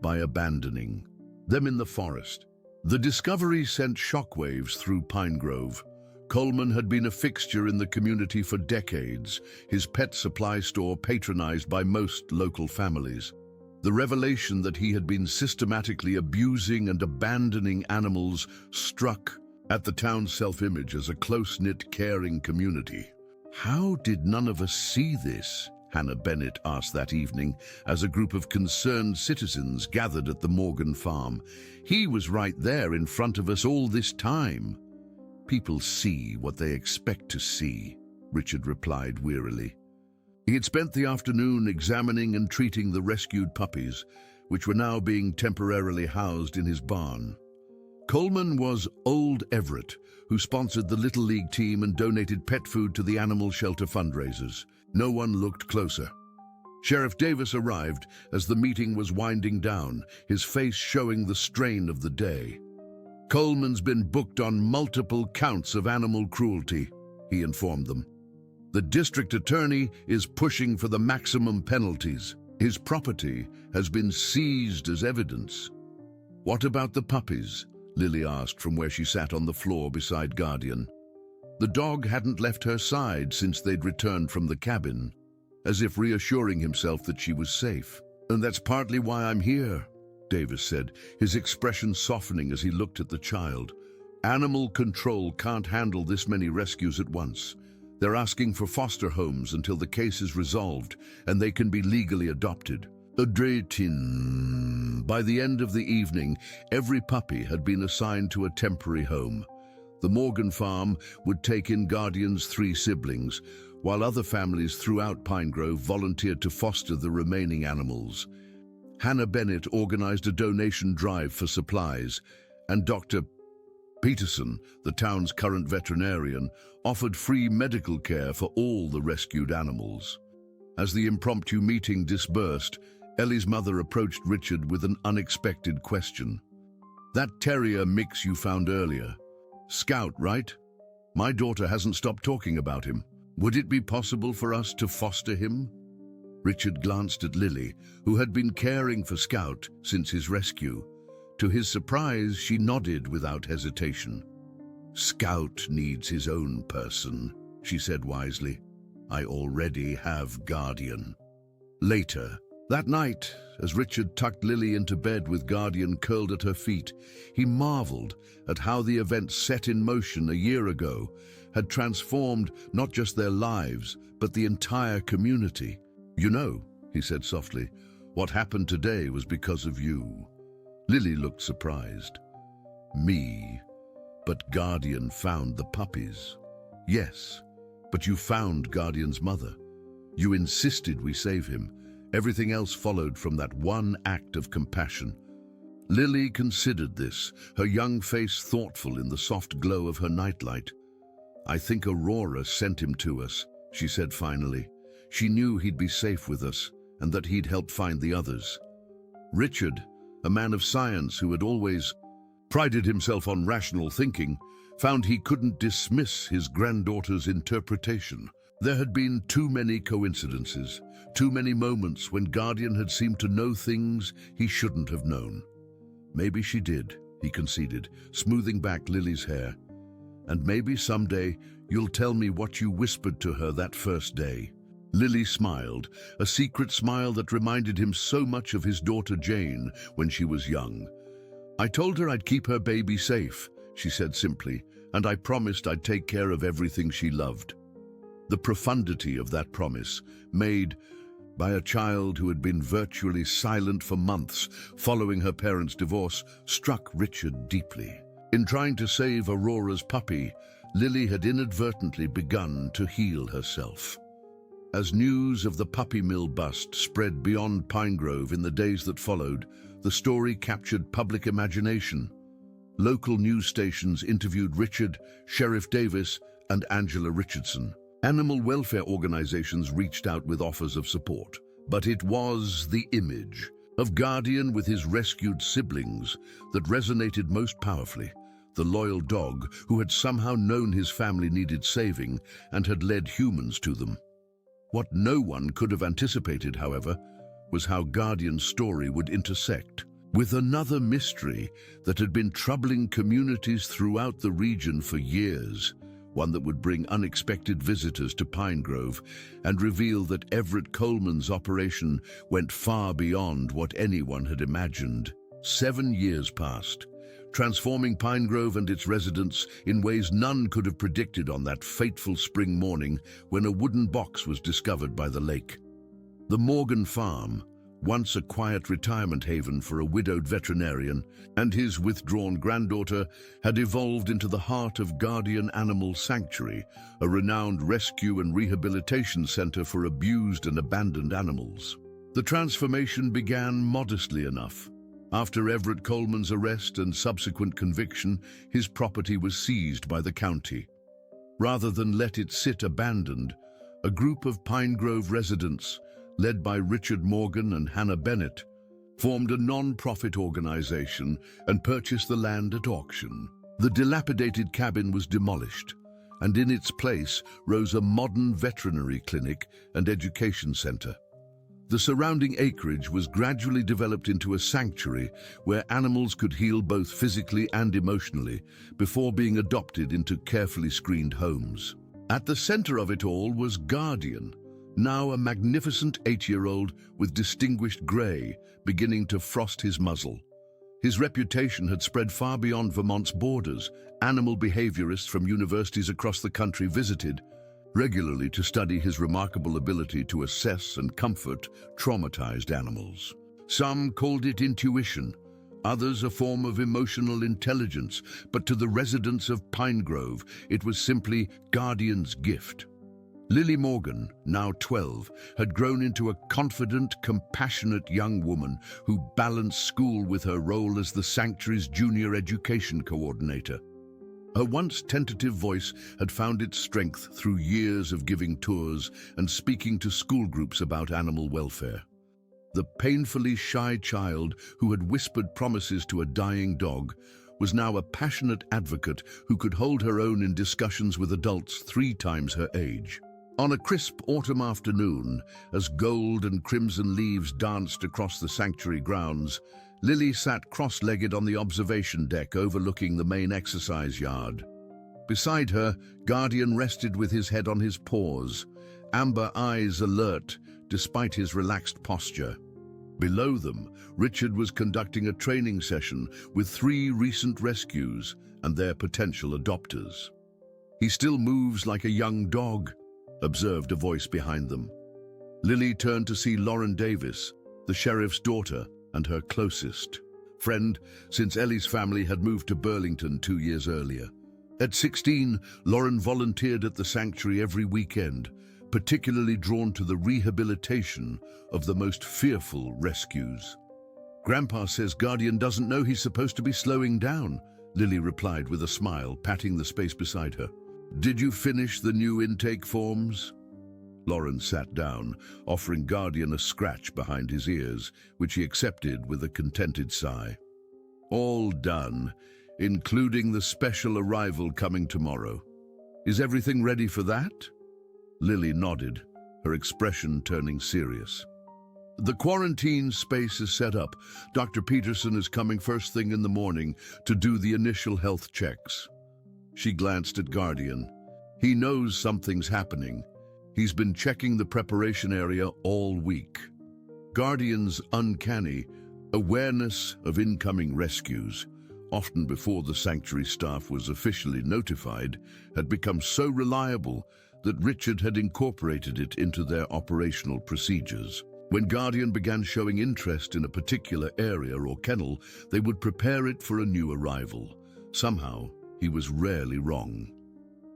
by abandoning them in the forest. The discovery sent shockwaves through Pine Grove. Coleman had been a fixture in the community for decades, his pet supply store patronized by most local families. The revelation that he had been systematically abusing and abandoning animals struck at the town's self-image as a close-knit, caring community. "How did none of us see this?" Hannah Bennett asked that evening as a group of concerned citizens gathered at the Morgan farm. "He was right there in front of us all this time." "People see what they expect to see," Richard replied wearily. He had spent the afternoon examining and treating the rescued puppies, which were now being temporarily housed in his barn. Coleman was Old Everett, who sponsored the Little League team and donated pet food to the animal shelter fundraisers. No one looked closer. Sheriff Davis arrived as the meeting was winding down, his face showing the strain of the day. "Coleman's been booked on multiple counts of animal cruelty," he informed them. "The district attorney is pushing for the maximum penalties. His property has been seized as evidence." "What about the puppies?" Lily asked from where she sat on the floor beside Guardian. The dog hadn't left her side since they'd returned from the cabin, as if reassuring himself that she was safe. "And that's partly why I'm here," Davis said, his expression softening as he looked at the child. "Animal control can't handle this many rescues at once. They're asking for foster homes until the case is resolved and they can be legally adopted." By the end of the evening, every puppy had been assigned to a temporary home. The Morgan farm would take in Guardian's 3 siblings, while other families throughout Pine Grove volunteered to foster the remaining animals. Hannah Bennett organized a donation drive for supplies, and Dr. Peterson, the town's current veterinarian, offered free medical care for all the rescued animals. As the impromptu meeting dispersed, Ellie's mother approached Richard with an unexpected question. "That terrier mix you found earlier, Scout, right? My daughter hasn't stopped talking about him. Would it be possible for us to foster him?" Richard glanced at Lily, who had been caring for Scout since his rescue. To his surprise, she nodded without hesitation. "Scout needs his own person," she said wisely. "I already have Guardian." Later, that night, as Richard tucked Lily into bed with Guardian curled at her feet, he marveled at how the events set in motion a year ago had transformed not just their lives, but the entire community. "You know," he said softly, "what happened today was because of you." Lily looked surprised. "Me? But Guardian found the puppies." "Yes, but you found Guardian's mother. You insisted we save him. Everything else followed from that one act of compassion." Lily considered this, her young face thoughtful in the soft glow of her nightlight. "I think Aurora sent him to us," she said finally. "She knew he'd be safe with us and that he'd help find the others." Richard, a man of science who had always prided himself on rational thinking, found he couldn't dismiss his granddaughter's interpretation. There had been too many coincidences, too many moments when Guardian had seemed to know things he shouldn't have known. "Maybe she did," he conceded, smoothing back Lily's hair. "And maybe someday you'll tell me what you whispered to her that first day." Lily smiled, a secret smile that reminded him so much of his daughter Jane when she was young. "I told her I'd keep her baby safe," she said simply, "and I promised I'd take care of everything she loved." The profundity of that promise, made by a child who had been virtually silent for months following her parents' divorce, struck Richard deeply. In trying to save Aurora's puppy, Lily had inadvertently begun to heal herself. As news of the puppy mill bust spread beyond Pine Grove in the days that followed, the story captured public imagination. Local news stations interviewed Richard, Sheriff Davis, and Angela Richardson. Animal welfare organizations reached out with offers of support. But it was the image of Guardian with his rescued siblings that resonated most powerfully. The loyal dog who had somehow known his family needed saving and had led humans to them. What no one could have anticipated, however, was how Guardian's story would intersect with another mystery that had been troubling communities throughout the region for years, one that would bring unexpected visitors to Pine Grove and reveal that Everett Coleman's operation went far beyond what anyone had imagined. 7 years passed, transforming Pine Grove and its residents in ways none could have predicted on that fateful spring morning when a wooden box was discovered by the lake. The Morgan Farm, once a quiet retirement haven for a widowed veterinarian and his withdrawn granddaughter, had evolved into the heart of Guardian Animal Sanctuary, a renowned rescue and rehabilitation center for abused and abandoned animals. The transformation began modestly enough. After Everett Coleman's arrest and subsequent conviction, his property was seized by the county. Rather than let it sit abandoned, a group of Pine Grove residents, led by Richard Morgan and Hannah Bennett, formed a non-profit organization and purchased the land at auction. The dilapidated cabin was demolished, and in its place rose a modern veterinary clinic and education center. The surrounding acreage was gradually developed into a sanctuary where animals could heal both physically and emotionally before being adopted into carefully screened homes. At the center of it all was Guardian, now a magnificent 8-year-old with distinguished gray beginning to frost his muzzle. His reputation had spread far beyond Vermont's borders. Animal behaviorists from universities across the country visited regularly to study his remarkable ability to assess and comfort traumatized animals. Some called it intuition, others a form of emotional intelligence, but to the residents of Pine Grove, it was simply Guardian's gift. Lily Morgan, now 12, had grown into a confident, compassionate young woman who balanced school with her role as the sanctuary's junior education coordinator. Her once tentative voice had found its strength through years of giving tours and speaking to school groups about animal welfare. The painfully shy child who had whispered promises to a dying dog was now a passionate advocate who could hold her own in discussions with adults 3 times her age. On a crisp autumn afternoon, as gold and crimson leaves danced across the sanctuary grounds, Lily sat cross-legged on the observation deck overlooking the main exercise yard. Beside her, Guardian rested with his head on his paws, amber eyes alert despite his relaxed posture. Below them, Richard was conducting a training session with 3 recent rescues and their potential adopters. "He still moves like a young dog," observed a voice behind them. Lily turned to see Lauren Davis, the sheriff's daughter and her closest friend since Ellie's family had moved to Burlington 2 years earlier. At 16, Lauren volunteered at the sanctuary every weekend, particularly drawn to the rehabilitation of the most fearful rescues. "Grandpa says Guardian doesn't know he's supposed to be slowing down," Lily replied with a smile, patting the space beside her. "Did you finish the new intake forms?" Lauren sat down, offering Guardian a scratch behind his ears, which he accepted with a contented sigh. "All done, including the special arrival coming tomorrow. Is everything ready for that?" Lily nodded, her expression turning serious. "The quarantine space is set up. Dr. Peterson is coming first thing in the morning to do the initial health checks." She glanced at Guardian. "He knows something's happening. He's been checking the preparation area all week." Guardian's uncanny awareness of incoming rescues, often before the sanctuary staff was officially notified, had become so reliable that Richard had incorporated it into their operational procedures. When Guardian began showing interest in a particular area or kennel, they would prepare it for a new arrival. Somehow, he was rarely wrong.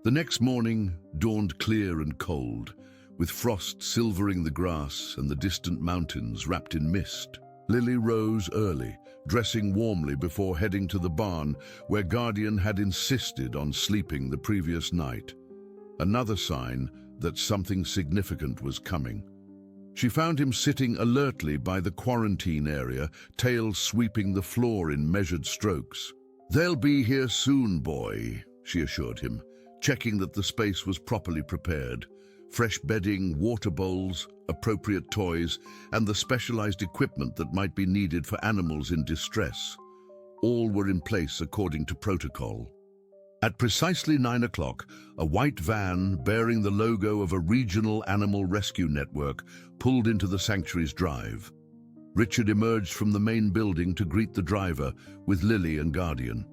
The next morning dawned clear and cold, with frost silvering the grass and the distant mountains wrapped in mist. Lily rose early, dressing warmly before heading to the barn where Guardian had insisted on sleeping the previous night. Another sign that something significant was coming. She found him sitting alertly by the quarantine area, tail sweeping the floor in measured strokes. "They'll be here soon, boy," she assured him, checking that the space was properly prepared. Fresh bedding, water bowls, appropriate toys, and the specialized equipment that might be needed for animals in distress. All were in place according to protocol. At precisely 9 o'clock, a white van bearing the logo of a regional animal rescue network pulled into the sanctuary's drive. Richard emerged from the main building to greet the driver, with Lily and Guardian.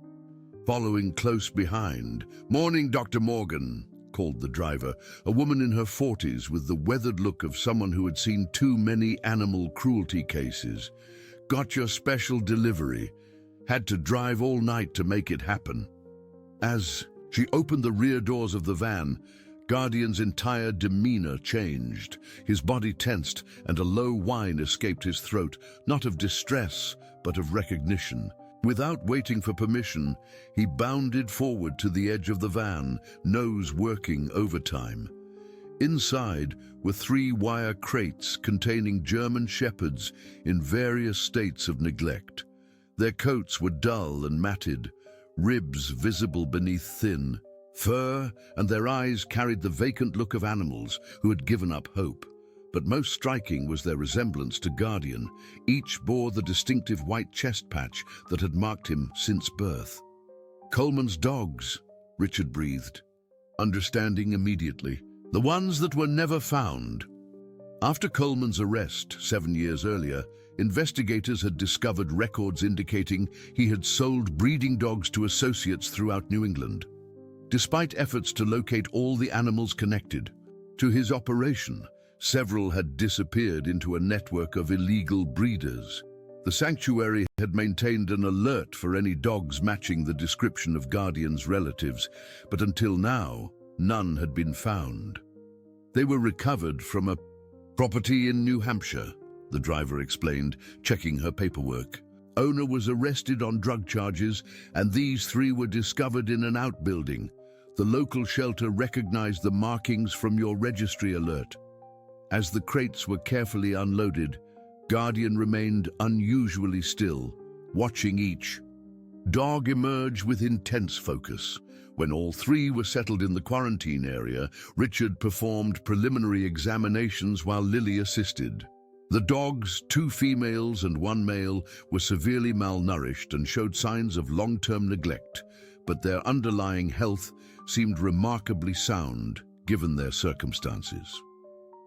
Following close behind, "Morning, Dr. Morgan," called the driver, a woman in her 40s with the weathered look of someone who had seen too many animal cruelty cases. "Got your special delivery. Had to drive all night to make it happen." As she opened the rear doors of the van, Guardian's entire demeanor changed. His body tensed and a low whine escaped his throat, not of distress, but of recognition. Without waiting for permission, he bounded forward to the edge of the van, nose working overtime. Inside were 3 wire crates containing German shepherds in various states of neglect. Their coats were dull and matted, ribs visible beneath thin fur, and their eyes carried the vacant look of animals who had given up hope. But most striking was their resemblance to Guardian. Each bore the distinctive white chest patch that had marked him since birth. "Coleman's dogs," Richard breathed, understanding immediately. "The ones that were never found." After Coleman's arrest 7 years earlier, investigators had discovered records indicating he had sold breeding dogs to associates throughout New England. Despite efforts to locate all the animals connected to his operation, several had disappeared into a network of illegal breeders. The sanctuary had maintained an alert for any dogs matching the description of Guardian's relatives, but until now, none had been found. They were recovered from a property in New Hampshire, the driver explained, checking her paperwork. Owner was arrested on drug charges, and these 3 were discovered in an outbuilding. The local shelter recognized the markings from your registry alert. As the crates were carefully unloaded, Guardian remained unusually still, watching each dog emerge with intense focus. When all 3 were settled in the quarantine area, Richard performed preliminary examinations while Lily assisted. The dogs, 2 females and 1 male, were severely malnourished and showed signs of long-term neglect, but their underlying health seemed remarkably sound given their circumstances.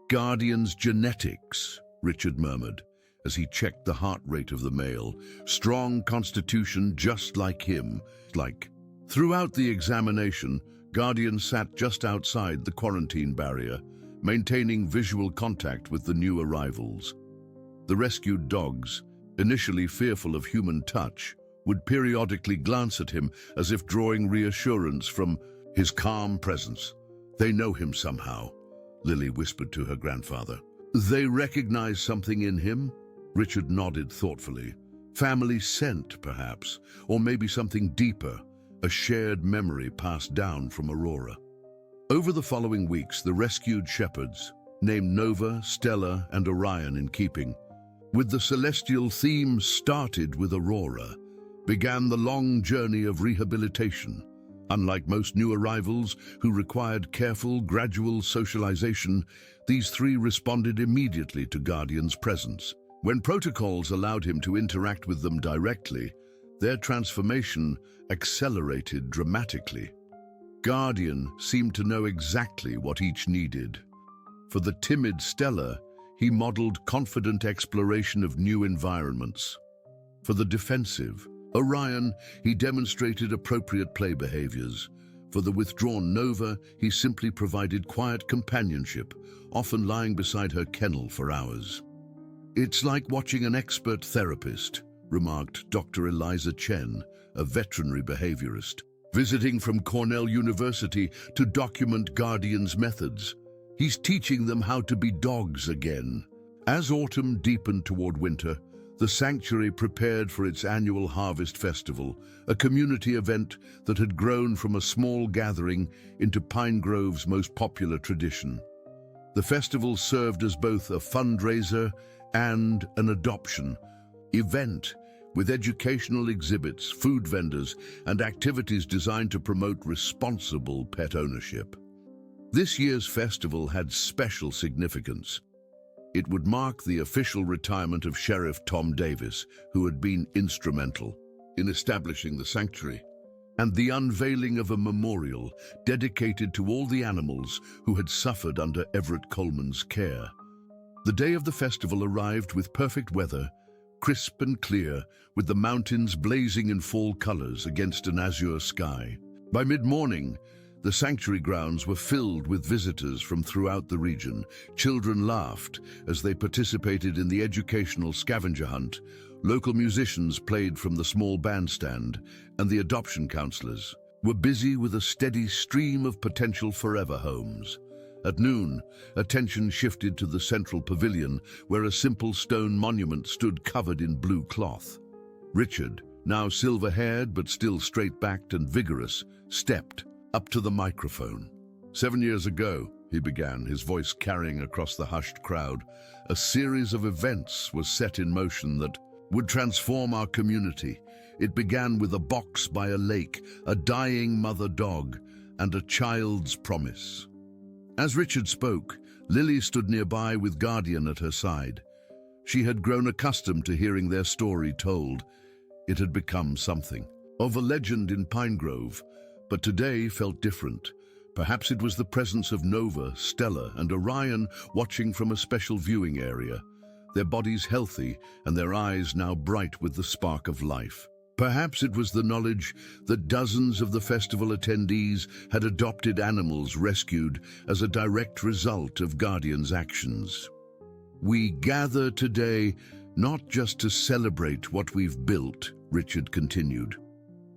"Guardian's genetics," Richard murmured as he checked the heart rate of the male. "Strong constitution just like him." Throughout the examination, Guardian sat just outside the quarantine barrier, maintaining visual contact with the new arrivals. The rescued dogs, initially fearful of human touch, would periodically glance at him as if drawing reassurance from his calm presence. "They know him somehow," Lily whispered to her grandfather. "They recognize something in him?" Richard nodded thoughtfully. "Family scent, perhaps, or maybe something deeper, a shared memory passed down from Aurora." Over the following weeks, the rescued shepherds, named Nova, Stella, and Orion in keeping, with the celestial theme started with Aurora, began the long journey of rehabilitation. Unlike most new arrivals who required careful, gradual socialization, these 3 responded immediately to Guardian's presence. When protocols allowed him to interact with them directly, their transformation accelerated dramatically. Guardian seemed to know exactly what each needed. For the timid Stella, he modeled confident exploration of new environments. For the defensive Orion, he demonstrated appropriate play behaviors. For the withdrawn Nova, he simply provided quiet companionship, often lying beside her kennel for hours. "It's like watching an expert therapist," remarked Dr. Eliza Chen, a veterinary behaviorist, visiting from Cornell University to document Guardian's methods. "He's teaching them how to be dogs again." As autumn deepened toward winter, the sanctuary prepared for its annual Harvest Festival, a community event that had grown from a small gathering into Pine Grove's most popular tradition. The festival served as both a fundraiser and an adoption event, with educational exhibits, food vendors, and activities designed to promote responsible pet ownership. This year's festival had special significance. It would mark the official retirement of Sheriff Tom Davis, who had been instrumental in establishing the sanctuary, and the unveiling of a memorial dedicated to all the animals who had suffered under Everett Coleman's care. The day of the festival arrived with perfect weather, crisp and clear, with the mountains blazing in fall colors against an azure sky. By mid-morning, the sanctuary grounds were filled with visitors from throughout the region. Children laughed as they participated in the educational scavenger hunt. Local musicians played from the small bandstand, and the adoption counselors were busy with a steady stream of potential forever homes. At noon, attention shifted to the central pavilion, where a simple stone monument stood covered in blue cloth. Richard, now silver-haired but still straight-backed and vigorous, stepped up to the microphone. 7 years ago, he began, his voice carrying across the hushed crowd, a series of events was set in motion that would transform our community. It began with a box by a lake, a dying mother dog, and a child's promise. As Richard spoke, Lily stood nearby with Guardian at her side. She had grown accustomed to hearing their story told. It had become something of a legend in Pine Grove, but today felt different. Perhaps it was the presence of Nova, Stella, and Orion watching from a special viewing area, their bodies healthy and their eyes now bright with the spark of life. Perhaps it was the knowledge that dozens of the festival attendees had adopted animals rescued as a direct result of Guardian's actions. We gather today not just to celebrate what we've built, Richard continued,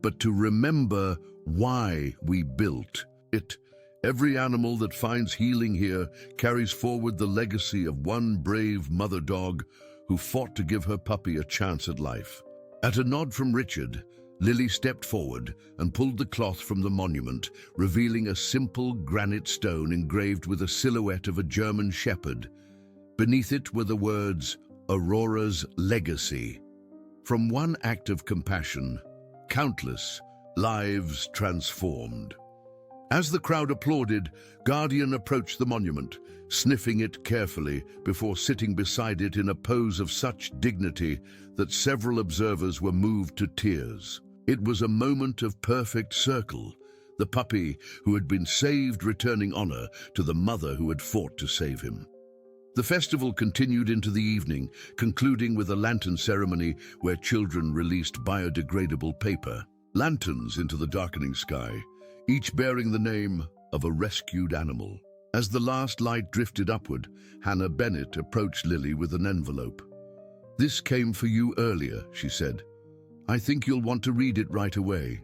but to remember why we built it. Every animal that finds healing here carries forward the legacy of one brave mother dog who fought to give her puppy a chance at life. At a nod from Richard, Lily stepped forward and pulled the cloth from the monument, revealing a simple granite stone engraved with a silhouette of a German shepherd. Beneath it were the words, "Aurora's Legacy." From one act of compassion, countless lives transformed. As the crowd applauded, Guardian approached the monument, sniffing it carefully before sitting beside it in a pose of such dignity that several observers were moved to tears. It was a moment of perfect circle, the puppy who had been saved returning honor to the mother who had fought to save him. The festival continued into the evening, concluding with a lantern ceremony where children released biodegradable paper lanterns into the darkening sky, each bearing the name of a rescued animal. As the last light drifted upward, Hannah Bennett approached Lily with an envelope. "This came for you earlier," she said. "I think you'll want to read it right away."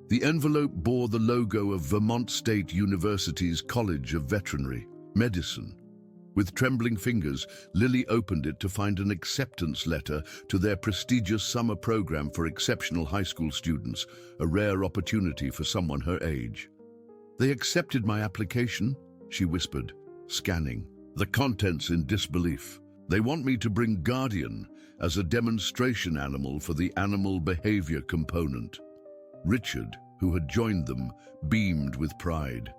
The envelope bore the logo of Vermont State University's College of Veterinary Medicine. With trembling fingers, Lily opened it to find an acceptance letter to their prestigious summer program for exceptional high school students, a rare opportunity for someone her age. "They accepted my application," she whispered, scanning the contents in disbelief. "They want me to bring Guardian as a demonstration animal for the animal behavior component." Richard, who had joined them, beamed with pride.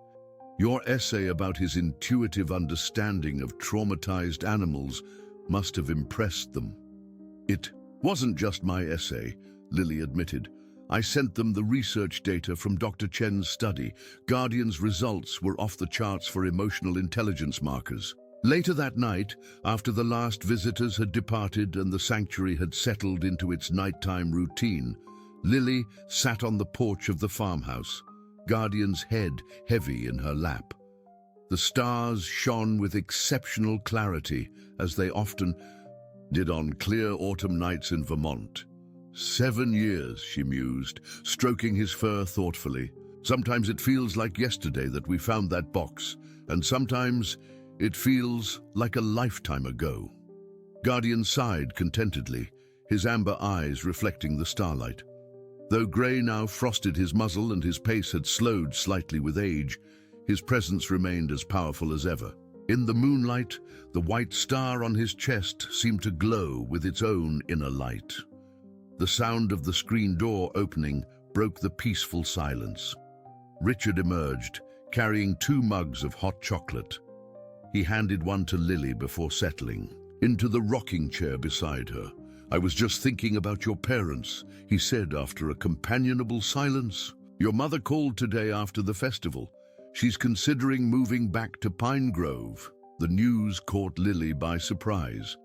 "Your essay about his intuitive understanding of traumatized animals must have impressed them." "It wasn't just my essay," Lily admitted. "I sent them the research data from Dr. Chen's study. Guardian's results were off the charts for emotional intelligence markers." Later that night, after the last visitors had departed and the sanctuary had settled into its nighttime routine, Lily sat on the porch of the farmhouse, Guardian's head heavy in her lap. The stars shone with exceptional clarity, as they often did on clear autumn nights in Vermont. 7 years, she mused, stroking his fur thoughtfully. "Sometimes it feels like yesterday that we found that box, and sometimes it feels like a lifetime ago." Guardian sighed contentedly, his amber eyes reflecting the starlight. Though grey now frosted his muzzle and his pace had slowed slightly with age, his presence remained as powerful as ever. In the moonlight, the white star on his chest seemed to glow with its own inner light. The sound of the screen door opening broke the peaceful silence. Richard emerged, carrying 2 mugs of hot chocolate. He handed one to Lily before settling into the rocking chair beside her. "I was just thinking about your parents," he said after a companionable silence. "Your mother called today after the festival. She's considering moving back to Pine Grove." The news caught Lily by surprise.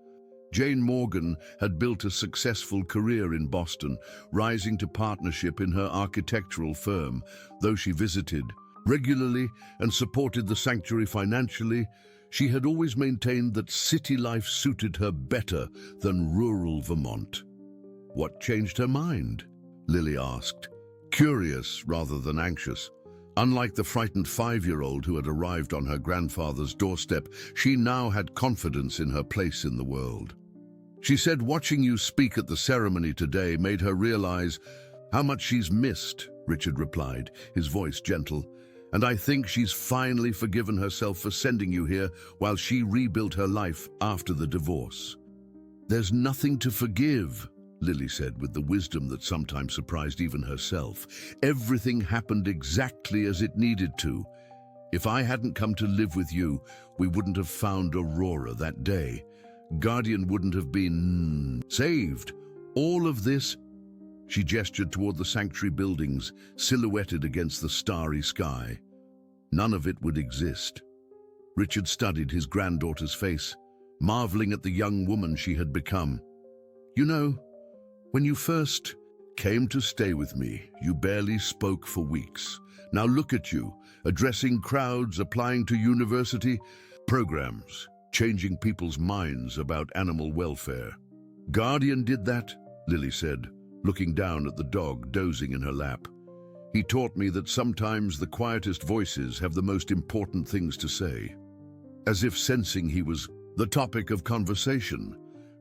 Jane Morgan had built a successful career in Boston, rising to partnership in her architectural firm. Though she visited regularly and supported the sanctuary financially, she had always maintained that city life suited her better than rural Vermont. "What changed her mind?" Lily asked, curious rather than anxious. Unlike the frightened 5-year-old who had arrived on her grandfather's doorstep, she now had confidence in her place in the world. "She said watching you speak at the ceremony today made her realize how much she's missed," Richard replied, his voice gentle. "And I think she's finally forgiven herself for sending you here while she rebuilt her life after the divorce." "There's nothing to forgive," Lily said with the wisdom that sometimes surprised even herself. "Everything happened exactly as it needed to. If I hadn't come to live with you, we wouldn't have found Aurora that day. Guardian wouldn't have been saved. All of this..." She gestured toward the sanctuary buildings, silhouetted against the starry sky. "None of it would exist." Richard studied his granddaughter's face, marveling at the young woman she had become. "You know, when you first came to stay with me, you barely spoke for weeks. Now look at you, addressing crowds, applying to university programs, changing people's minds about animal welfare." "Guardian did that," Lily said, looking down at the dog dozing in her lap. "He taught me that sometimes the quietest voices have the most important things to say." As if sensing he was the topic of conversation,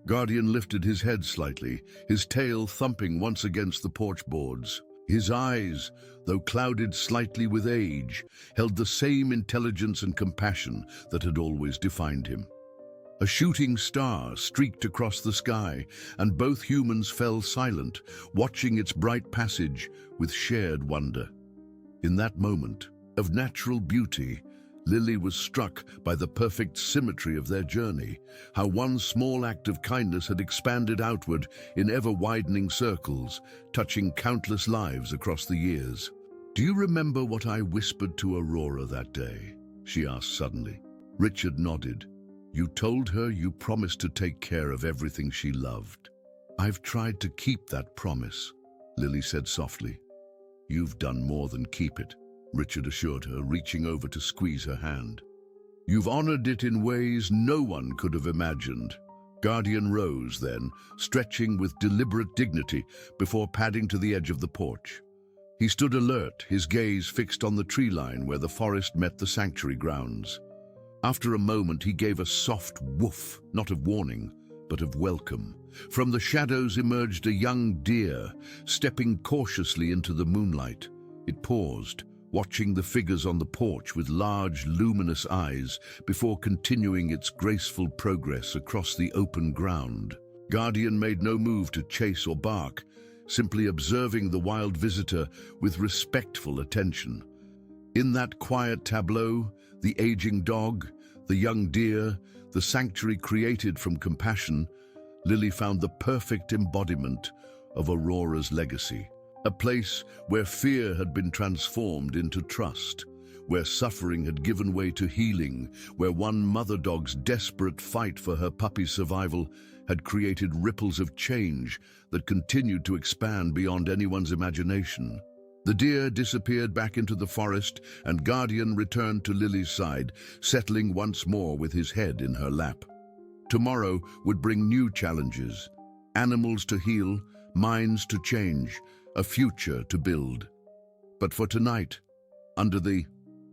Guardian lifted his head slightly, his tail thumping once against the porch boards. His eyes, though clouded slightly with age, held the same intelligence and compassion that had always defined him. A shooting star streaked across the sky, and both humans fell silent, watching its bright passage with shared wonder. In that moment of natural beauty, Lily was struck by the perfect symmetry of their journey, how one small act of kindness had expanded outward in ever-widening circles, touching countless lives across the years. "Do you remember what I whispered to Aurora that day?" she asked suddenly. Richard nodded. "You told her you promised to take care of everything she loved." "I've tried to keep that promise," Lily said softly. "You've done more than keep it," Richard assured her, reaching over to squeeze her hand. "You've honored it in ways no one could have imagined." Guardian rose then, stretching with deliberate dignity before padding to the edge of the porch. He stood alert, his gaze fixed on the tree line where the forest met the sanctuary grounds. After a moment, he gave a soft woof, not of warning, but of welcome. From the shadows emerged a young deer, stepping cautiously into the moonlight. It paused, watching the figures on the porch with large, luminous eyes before continuing its graceful progress across the open ground. Guardian made no move to chase or bark, simply observing the wild visitor with respectful attention. In that quiet tableau, the aging dog, the young deer, the sanctuary created from compassion, Lily found the perfect embodiment of Aurora's legacy. A place where fear had been transformed into trust, where suffering had given way to healing, where one mother dog's desperate fight for her puppy's survival had created ripples of change that continued to expand beyond anyone's imagination. The deer disappeared back into the forest, and Guardian returned to Lily's side, settling once more with his head in her lap. Tomorrow would bring new challenges, animals to heal, minds to change, a future to build. But for tonight, under the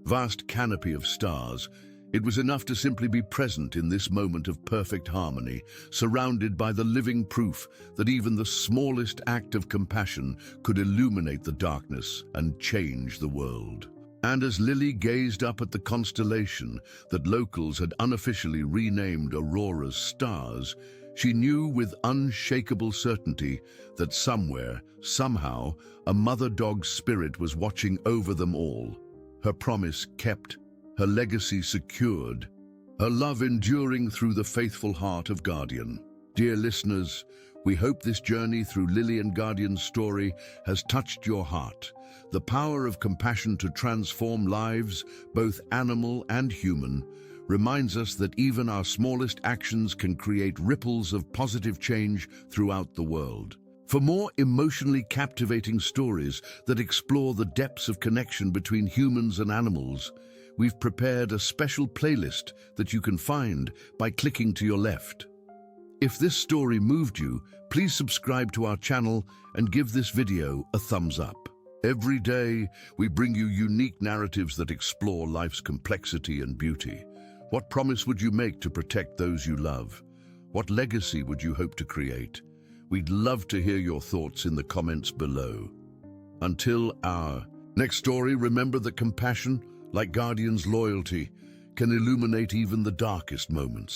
vast canopy of stars, it was enough to simply be present in this moment of perfect harmony, surrounded by the living proof that even the smallest act of compassion could illuminate the darkness and change the world. And as Lily gazed up at the constellation that locals had unofficially renamed Aurora's stars, she knew with unshakable certainty that somewhere, somehow, a mother dog spirit was watching over them all. Her promise kept, her legacy secured, her love enduring through the faithful heart of Guardian. Dear listeners, we hope this journey through Lily and Guardian's story has touched your heart. The power of compassion to transform lives, both animal and human, reminds us that even our smallest actions can create ripples of positive change throughout the world. For more emotionally captivating stories that explore the depths of connection between humans and animals, we've prepared a special playlist that you can find by clicking to your left. If this story moved you, please subscribe to our channel and give this video a thumbs up. Every day, we bring you unique narratives that explore life's complexity and beauty. What promise would you make to protect those you love? What legacy would you hope to create? We'd love to hear your thoughts in the comments below. Until our next story, remember that compassion, like Guardian's loyalty, can illuminate even the darkest moments.